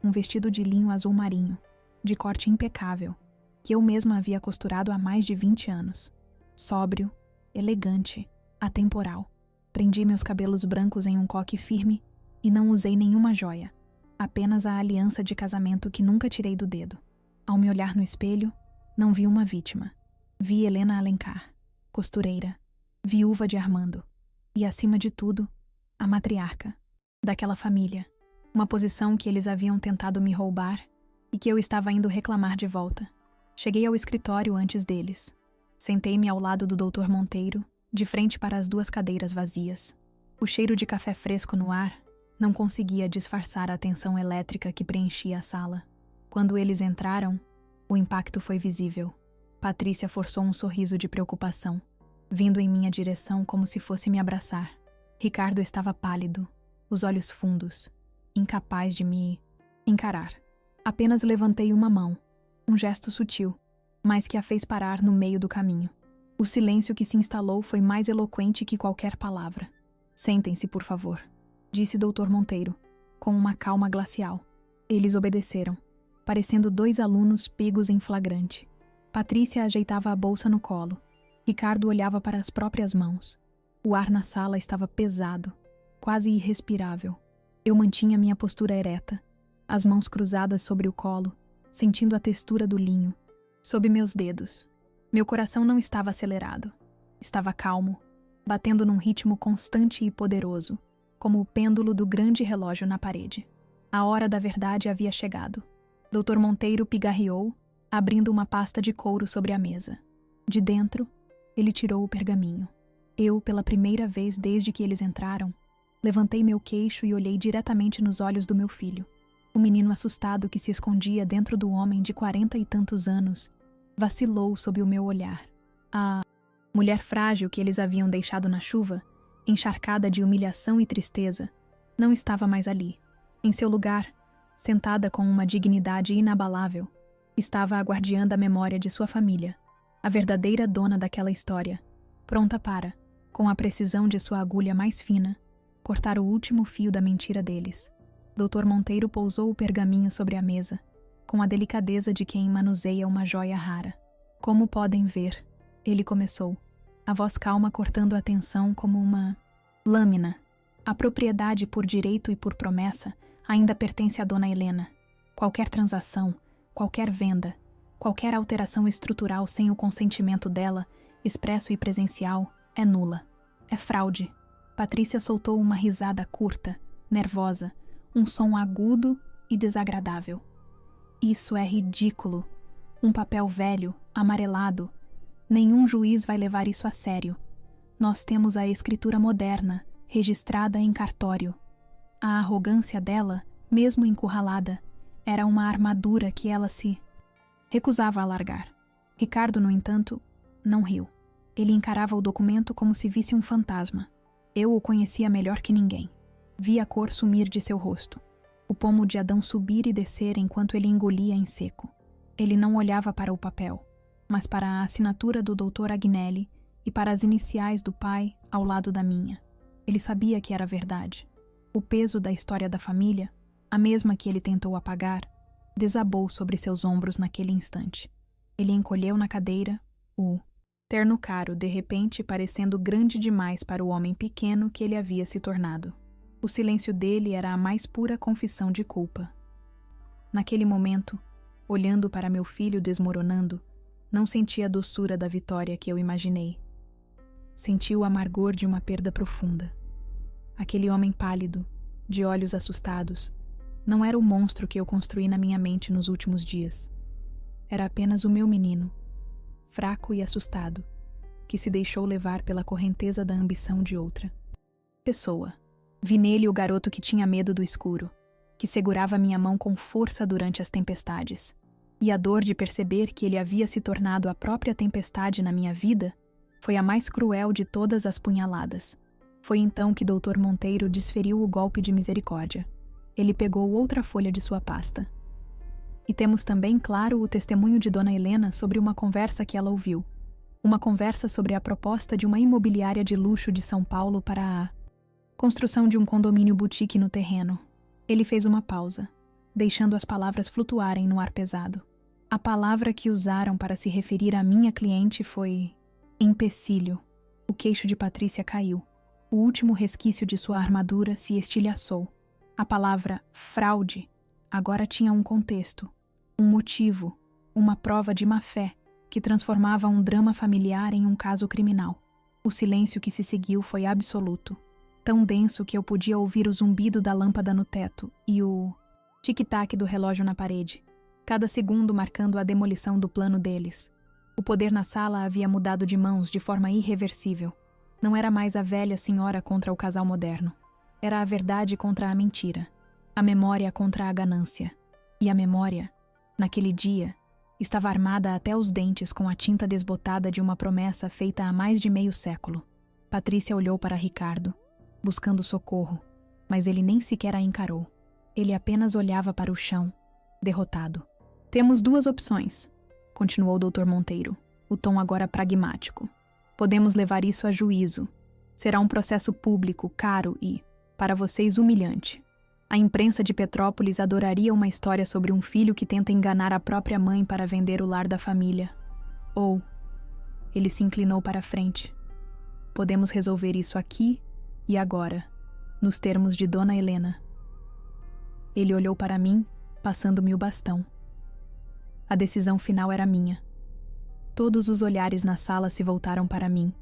A: Um vestido de linho azul marinho, de corte impecável, que eu mesma havia costurado há mais de 20 anos. Sóbrio, elegante, atemporal. Prendi meus cabelos brancos em um coque firme e não usei nenhuma joia, apenas a aliança de casamento que nunca tirei do dedo. Ao me olhar no espelho, não vi uma vítima. Vi Helena Alencar, costureira, viúva de Armando, e acima de tudo, a matriarca daquela família, uma posição que eles haviam tentado me roubar e que eu estava indo reclamar de volta. Cheguei ao escritório antes deles. Sentei-me ao lado do Dr. Monteiro, de frente para as 2 cadeiras vazias. O cheiro de café fresco no ar não conseguia disfarçar a tensão elétrica que preenchia a sala. Quando eles entraram, o impacto foi visível. Patrícia forçou um sorriso de preocupação, vindo em minha direção como se fosse me abraçar. Ricardo estava pálido, os olhos fundos, incapaz de me encarar. Apenas levantei uma mão, um gesto sutil, mas que a fez parar no meio do caminho. O silêncio que se instalou foi mais eloquente que qualquer palavra. Sentem-se, por favor, disse Dr. Monteiro, com uma calma glacial. Eles obedeceram, parecendo 2 alunos pegos em flagrante. Patrícia ajeitava a bolsa no colo. Ricardo olhava para as próprias mãos. O ar na sala estava pesado, quase irrespirável. Eu mantinha minha postura ereta, as mãos cruzadas sobre o colo, sentindo a textura do linho sob meus dedos. Meu coração não estava acelerado. Estava calmo, batendo num ritmo constante e poderoso, como o pêndulo do grande relógio na parede. A hora da verdade havia chegado. Dr. Monteiro pigarreou, abrindo uma pasta de couro sobre a mesa. De dentro, ele tirou o pergaminho. Eu, pela primeira vez desde que eles entraram, levantei meu queixo e olhei diretamente nos olhos do meu filho. O menino assustado que se escondia dentro do homem de 40 e tantos anos vacilou sob o meu olhar. A mulher frágil que eles haviam deixado na chuva, encharcada de humilhação e tristeza, não estava mais ali. Em seu lugar, sentada com uma dignidade inabalável, estava a guardiã da memória de sua família, a verdadeira dona daquela história, pronta para, com a precisão de sua agulha mais fina, cortar o último fio da mentira deles. Dr. Monteiro pousou o pergaminho sobre a mesa, com a delicadeza de quem manuseia uma joia rara. Como podem ver, ele começou, a voz calma cortando a tensão como uma lâmina. A propriedade por direito e por promessa ainda pertence a Dona Helena. Qualquer transação, qualquer venda, qualquer alteração estrutural sem o consentimento dela, expresso e presencial, é nula. É fraude. Patrícia soltou uma risada curta, nervosa, um som agudo e desagradável. Isso é ridículo. Um papel velho, amarelado. Nenhum juiz vai levar isso a sério. Nós temos a escritura moderna, registrada em cartório. A arrogância dela, mesmo encurralada, era uma armadura que ela se recusava a largar. Ricardo, no entanto, não riu. Ele encarava o documento como se visse um fantasma. Eu o conhecia melhor que ninguém. Vi a cor sumir de seu rosto. O pomo de Adão subir e descer enquanto ele engolia em seco. Ele não olhava para o papel, mas para a assinatura do Dr. Agnelli e para as iniciais do pai ao lado da minha. Ele sabia que era verdade. O peso da história da família, a mesma que ele tentou apagar, desabou sobre seus ombros naquele instante. Ele encolheu na cadeira, o terno caro de repente parecendo grande demais para o homem pequeno que ele havia se tornado. O silêncio dele era a mais pura confissão de culpa. Naquele momento, olhando para meu filho desmoronando, não senti a doçura da vitória que eu imaginei. Senti o amargor de uma perda profunda. Aquele homem pálido, de olhos assustados, não era o monstro que eu construí na minha mente nos últimos dias. Era apenas o meu menino, fraco e assustado, que se deixou levar pela correnteza da ambição de outra pessoa. Vi nele o garoto que tinha medo do escuro, que segurava minha mão com força durante as tempestades. E a dor de perceber que ele havia se tornado a própria tempestade na minha vida foi a mais cruel de todas as punhaladas. Foi então que Dr. Monteiro desferiu o golpe de misericórdia. Ele pegou outra folha de sua pasta. E temos também, claro, o testemunho de Dona Helena sobre uma conversa que ela ouviu. Uma conversa sobre a proposta de uma imobiliária de luxo de São Paulo para a construção de um condomínio boutique no terreno. Ele fez uma pausa, deixando as palavras flutuarem no ar pesado. A palavra que usaram para se referir à minha cliente foi empecilho. O queixo de Patrícia caiu. O último resquício de sua armadura se estilhaçou. A palavra fraude agora tinha um contexto, um motivo, uma prova de má-fé que transformava um drama familiar em um caso criminal. O silêncio que se seguiu foi absoluto, tão denso que eu podia ouvir o zumbido da lâmpada no teto e o tic-tac do relógio na parede, cada segundo marcando a demolição do plano deles. O poder na sala havia mudado de mãos de forma irreversível. Não era mais a velha senhora contra o casal moderno. Era a verdade contra a mentira, a memória contra a ganância. E a memória, naquele dia, estava armada até os dentes com a tinta desbotada de uma promessa feita há mais de meio século. Patrícia olhou para Ricardo, buscando socorro, mas ele nem sequer a encarou. Ele apenas olhava para o chão, derrotado. Temos duas opções, continuou o Dr. Monteiro, o tom agora pragmático. Podemos levar isso a juízo. Será um processo público, caro e, para vocês, humilhante. A imprensa de Petrópolis adoraria uma história sobre um filho que tenta enganar a própria mãe para vender o lar da família. Ou, ele se inclinou para a frente. Podemos resolver isso aqui e agora, nos termos de Dona Helena. Ele olhou para mim, passando-me o bastão. A decisão final era minha. Todos os olhares na sala se voltaram para mim,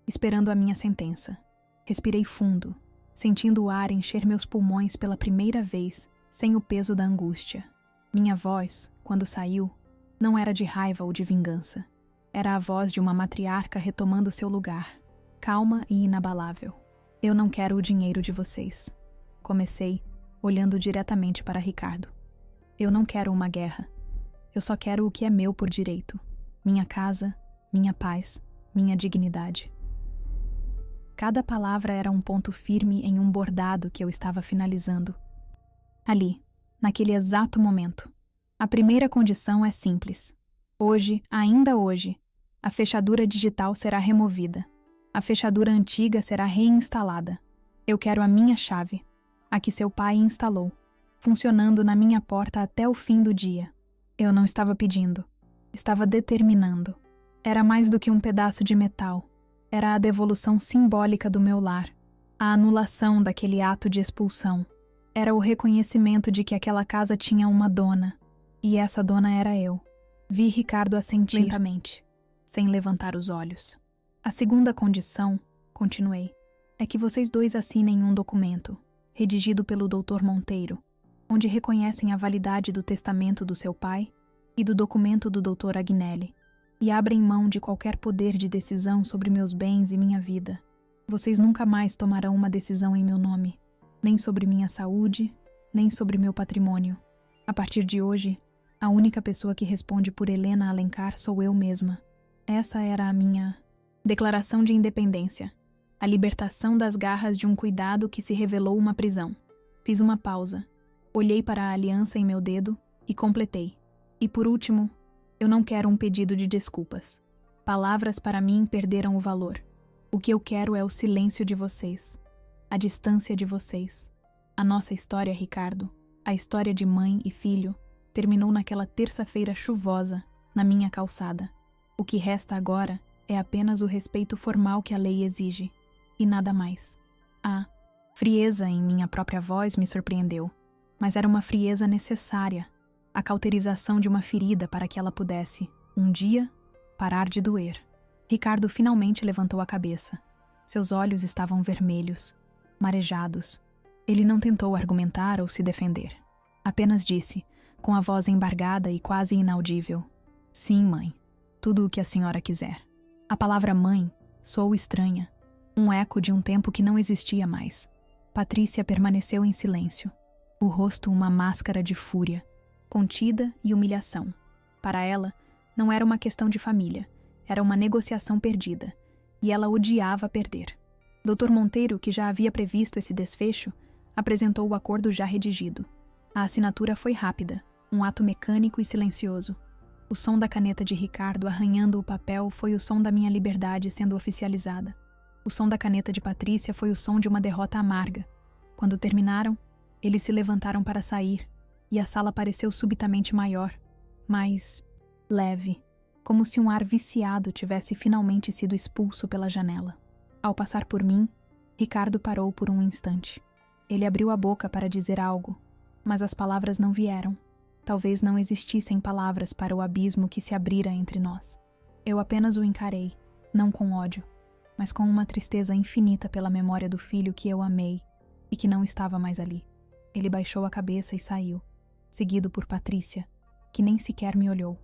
A: esperando a minha sentença. Respirei fundo, sentindo o ar encher meus pulmões pela primeira vez, sem o peso da angústia. Minha voz, quando saiu, não era de raiva ou de vingança. Era a voz de uma matriarca retomando seu lugar, calma e inabalável. Eu não quero o dinheiro de vocês. Comecei, olhando diretamente para Ricardo. Eu não quero uma guerra. Eu só quero o que é meu por direito. Minha casa, minha paz, minha dignidade. Cada palavra era um ponto firme em um bordado que eu estava finalizando. Ali, naquele exato momento. A primeira condição é simples. Hoje, ainda hoje, a fechadura digital será removida. A fechadura antiga será reinstalada. Eu quero a minha chave, a que seu pai instalou, funcionando na minha porta até o fim do dia. Eu não estava pedindo, estava determinando. Era mais do que um pedaço de metal. Era a devolução simbólica do meu lar, a anulação daquele ato de expulsão. Era o reconhecimento de que aquela casa tinha uma dona, e essa dona era eu. Vi Ricardo assentir lentamente, sem levantar os olhos. A segunda condição, continuei, é que vocês dois assinem um documento, redigido pelo Dr. Monteiro, onde reconhecem a validade do testamento do seu pai e do documento do Dr. Agnelli, e abrem mão de qualquer poder de decisão sobre meus bens e minha vida. Vocês nunca mais tomarão uma decisão em meu nome, nem sobre minha saúde, nem sobre meu patrimônio. A partir de hoje, a única pessoa que responde por Helena Alencar sou eu mesma. Essa era a minha declaração de independência, a libertação das garras de um cuidado que se revelou uma prisão. Fiz uma pausa, olhei para a aliança em meu dedo e completei. E por último, eu não quero um pedido de desculpas. Palavras para mim perderam o valor. O que eu quero é o silêncio de vocês, a distância de vocês. A nossa história, Ricardo, a história de mãe e filho, terminou naquela terça-feira chuvosa, na minha calçada. O que resta agora é apenas o respeito formal que a lei exige, e nada mais. A frieza em minha própria voz me surpreendeu, mas era uma frieza necessária, a cauterização de uma ferida para que ela pudesse, um dia, parar de doer. Ricardo finalmente levantou a cabeça. Seus olhos estavam vermelhos, marejados. Ele não tentou argumentar ou se defender. Apenas disse, com a voz embargada e quase inaudível: "Sim, mãe, tudo o que a senhora quiser." A palavra mãe soou estranha, um eco de um tempo que não existia mais. Patrícia permaneceu em silêncio, o rosto uma máscara de fúria, contida e humilhação. Para ela, não era uma questão de família, era uma negociação perdida, e ela odiava perder. Dr. Monteiro, que já havia previsto esse desfecho, apresentou o acordo já redigido. A assinatura foi rápida, um ato mecânico e silencioso. O som da caneta de Ricardo arranhando o papel foi o som da minha liberdade sendo oficializada. O som da caneta de Patrícia foi o som de uma derrota amarga. Quando terminaram, eles se levantaram para sair, e a sala pareceu subitamente maior, mais leve, como se um ar viciado tivesse finalmente sido expulso pela janela. Ao passar por mim, Ricardo parou por um instante. Ele abriu a boca para dizer algo, mas as palavras não vieram. Talvez não existissem palavras para o abismo que se abrira entre nós. Eu apenas o encarei, não com ódio, mas com uma tristeza infinita pela memória do filho que eu amei e que não estava mais ali. Ele baixou a cabeça e saiu, seguido por Patrícia, que nem sequer me olhou.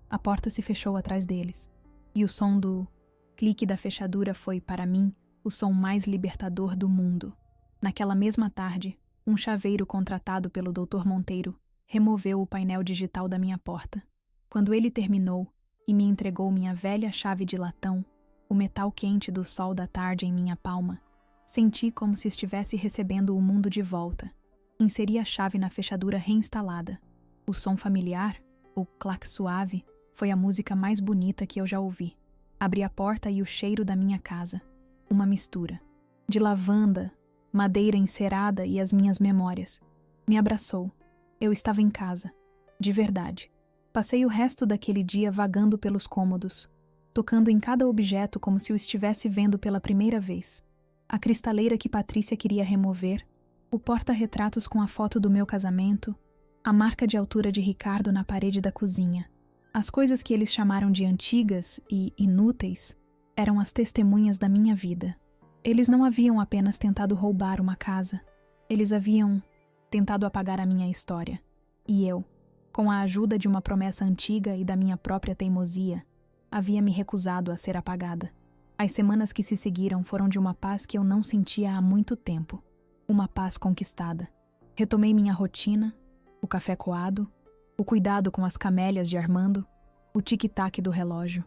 A: A porta se fechou atrás deles, e o som do clique da fechadura foi, para mim, o som mais libertador do mundo. Naquela mesma tarde, um chaveiro contratado pelo Dr. Monteiro removeu o painel digital da minha porta. Quando ele terminou e me entregou minha velha chave de latão, o metal quente do sol da tarde em minha palma, senti como se estivesse recebendo o mundo de volta. Inseri a chave na fechadura reinstalada. O som familiar, o clac suave, foi a música mais bonita que eu já ouvi. Abri a porta e o cheiro da minha casa. Uma mistura de lavanda, madeira encerada e as minhas memórias. Me abraçou. Eu estava em casa. De verdade. Passei o resto daquele dia vagando pelos cômodos, tocando em cada objeto como se o estivesse vendo pela primeira vez. A cristaleira que Patrícia queria remover, o porta-retratos com a foto do meu casamento, a marca de altura de Ricardo na parede da cozinha. As coisas que eles chamaram de antigas e inúteis eram as testemunhas da minha vida. Eles não haviam apenas tentado roubar uma casa. Eles haviam tentado apagar a minha história. E eu, com a ajuda de uma promessa antiga e da minha própria teimosia, havia me recusado a ser apagada. As semanas que se seguiram foram de uma paz que eu não sentia há muito tempo. Uma paz conquistada. Retomei minha rotina, o café coado, o cuidado com as camélias de Armando, o tic-tac do relógio.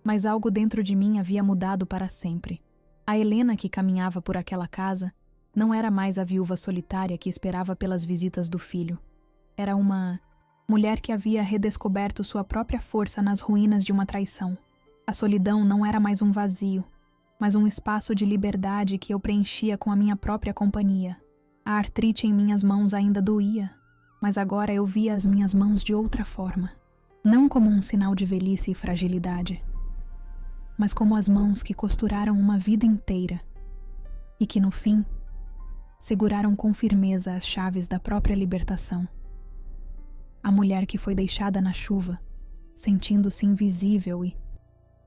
A: Mas algo dentro de mim havia mudado para sempre. A Helena que caminhava por aquela casa não era mais a viúva solitária que esperava pelas visitas do filho. Era uma mulher que havia redescoberto sua própria força nas ruínas de uma traição. A solidão não era mais um vazio, mas um espaço de liberdade que eu preenchia com a minha própria companhia. A artrite em minhas mãos ainda doía, mas agora eu via as minhas mãos de outra forma. Não como um sinal de velhice e fragilidade, mas como as mãos que costuraram uma vida inteira e que, no fim, seguraram com firmeza as chaves da própria libertação. A mulher que foi deixada na chuva, sentindo-se invisível e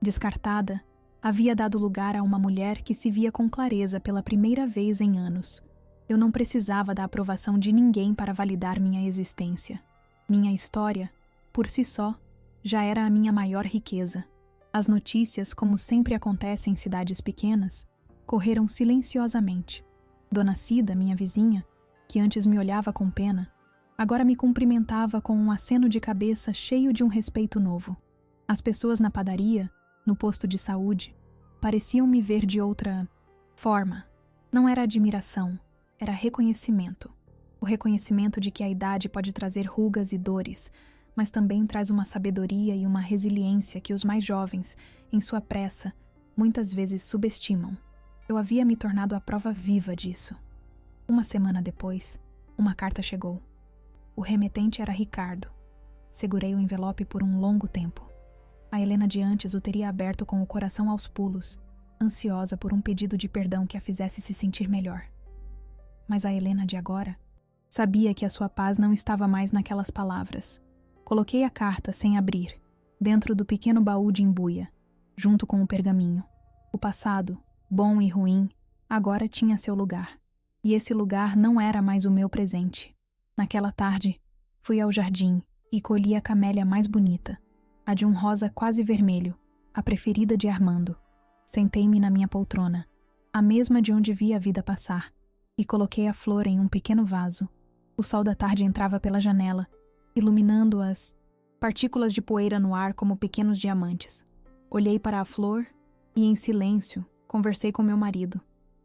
A: descartada, havia dado lugar a uma mulher que se via com clareza pela primeira vez em anos. Eu não precisava da aprovação de ninguém para validar minha existência. Minha história, por si só, já era a minha maior riqueza. As notícias, como sempre acontece em cidades pequenas, correram silenciosamente. Dona Cida, minha vizinha, que antes me olhava com pena, agora me cumprimentava com um aceno de cabeça cheio de um respeito novo. As pessoas na padaria, no posto de saúde, pareciam me ver de outra forma. Não era admiração, era reconhecimento. O reconhecimento de que a idade pode trazer rugas e dores, mas também traz uma sabedoria e uma resiliência que os mais jovens, em sua pressa, muitas vezes subestimam. Eu havia me tornado a prova viva disso. Uma semana depois, uma carta chegou. O remetente era Ricardo. Segurei o envelope por um longo tempo. A Helena de antes o teria aberto com o coração aos pulos, ansiosa por um pedido de perdão que a fizesse se sentir melhor. Mas a Helena de agora sabia que a sua paz não estava mais naquelas palavras. Coloquei a carta, sem abrir, dentro do pequeno baú de embuia, junto com o pergaminho. O passado, bom e ruim, agora tinha seu lugar. E esse lugar não era mais o meu presente. Naquela tarde, fui ao jardim e colhi a camélia mais bonita, a de um rosa quase vermelho, a preferida de Armando. Sentei-me na minha poltrona, a mesma de onde vi a vida passar, e coloquei a flor em um pequeno vaso. O sol da tarde entrava pela janela, iluminando as partículas de poeira no ar como pequenos diamantes. Olhei para a flor e, em silêncio, conversei com meu marido.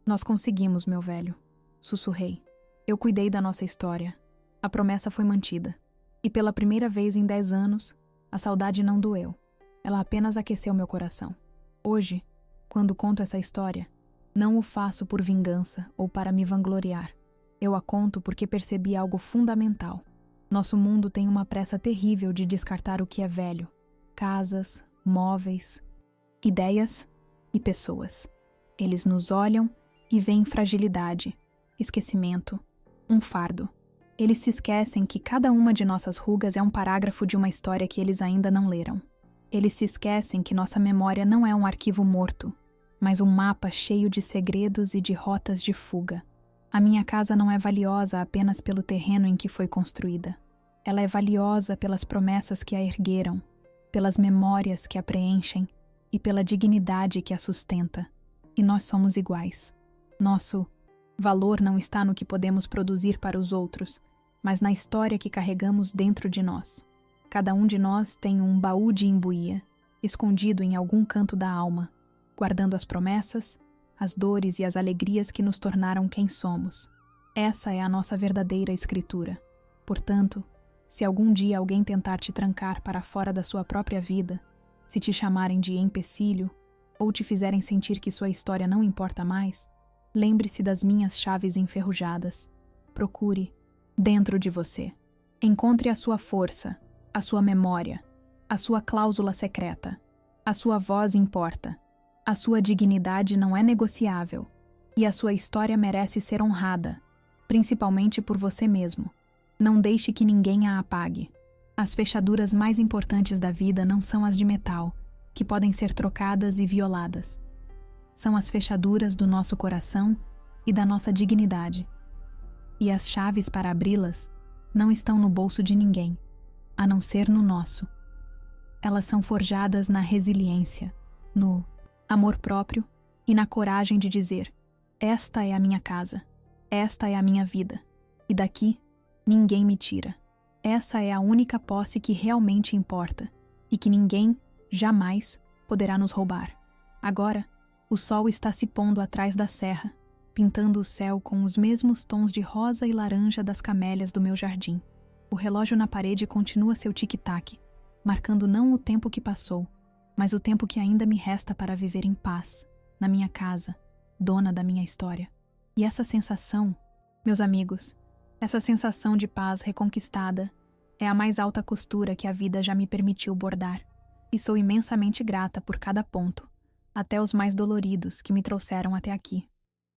A: Nós conseguimos, meu velho, sussurrei. Eu cuidei da nossa história. A promessa foi mantida. E pela primeira vez em 10 anos, a saudade não doeu. Ela apenas aqueceu meu coração. Hoje, quando conto essa história, não o faço por vingança ou para me vangloriar. Eu a conto porque percebi algo fundamental. Nosso mundo tem uma pressa terrível de descartar o que é velho. Casas, móveis, ideias e pessoas. Eles nos olham e veem fragilidade, esquecimento, um fardo. Eles se esquecem que cada uma de nossas rugas é um parágrafo de uma história que eles ainda não leram. Eles se esquecem que nossa memória não é um arquivo morto, mas um mapa cheio de segredos e de rotas de fuga. A minha casa não é valiosa apenas pelo terreno em que foi construída. Ela é valiosa pelas promessas que a ergueram, pelas memórias que a preenchem e pela dignidade que a sustenta. E nós somos iguais. Nosso valor não está no que podemos produzir para os outros, mas na história que carregamos dentro de nós. Cada um de nós tem um baú de imbuía, escondido em algum canto da alma, guardando as promessas, as dores e as alegrias que nos tornaram quem somos. Essa é a nossa verdadeira escritura. Portanto, se algum dia alguém tentar te trancar para fora da sua própria vida, se te chamarem de empecilho, ou te fizerem sentir que sua história não importa mais, lembre-se das minhas chaves enferrujadas. Procure dentro de você. Encontre a sua força, a sua memória, a sua cláusula secreta. A sua voz importa. A sua dignidade não é negociável. E a sua história merece ser honrada, principalmente por você mesmo. Não deixe que ninguém a apague. As fechaduras mais importantes da vida não são as de metal, que podem ser trocadas e violadas. São as fechaduras do nosso coração e da nossa dignidade. E as chaves para abri-las não estão no bolso de ninguém, a não ser no nosso. Elas são forjadas na resiliência, no amor próprio e na coragem de dizer: esta é a minha casa, esta é a minha vida, e daqui ninguém me tira. Essa é a única posse que realmente importa e que ninguém, jamais, poderá nos roubar. Agora, o sol está se pondo atrás da serra, pintando o céu com os mesmos tons de rosa e laranja das camélias do meu jardim. O relógio na parede continua seu tic-tac, marcando não o tempo que passou, mas o tempo que ainda me resta para viver em paz, na minha casa, dona da minha história. E essa sensação, meus amigos, essa sensação de paz reconquistada é a mais alta costura que a vida já me permitiu bordar, e sou imensamente grata por cada ponto, até os mais doloridos que me trouxeram até aqui.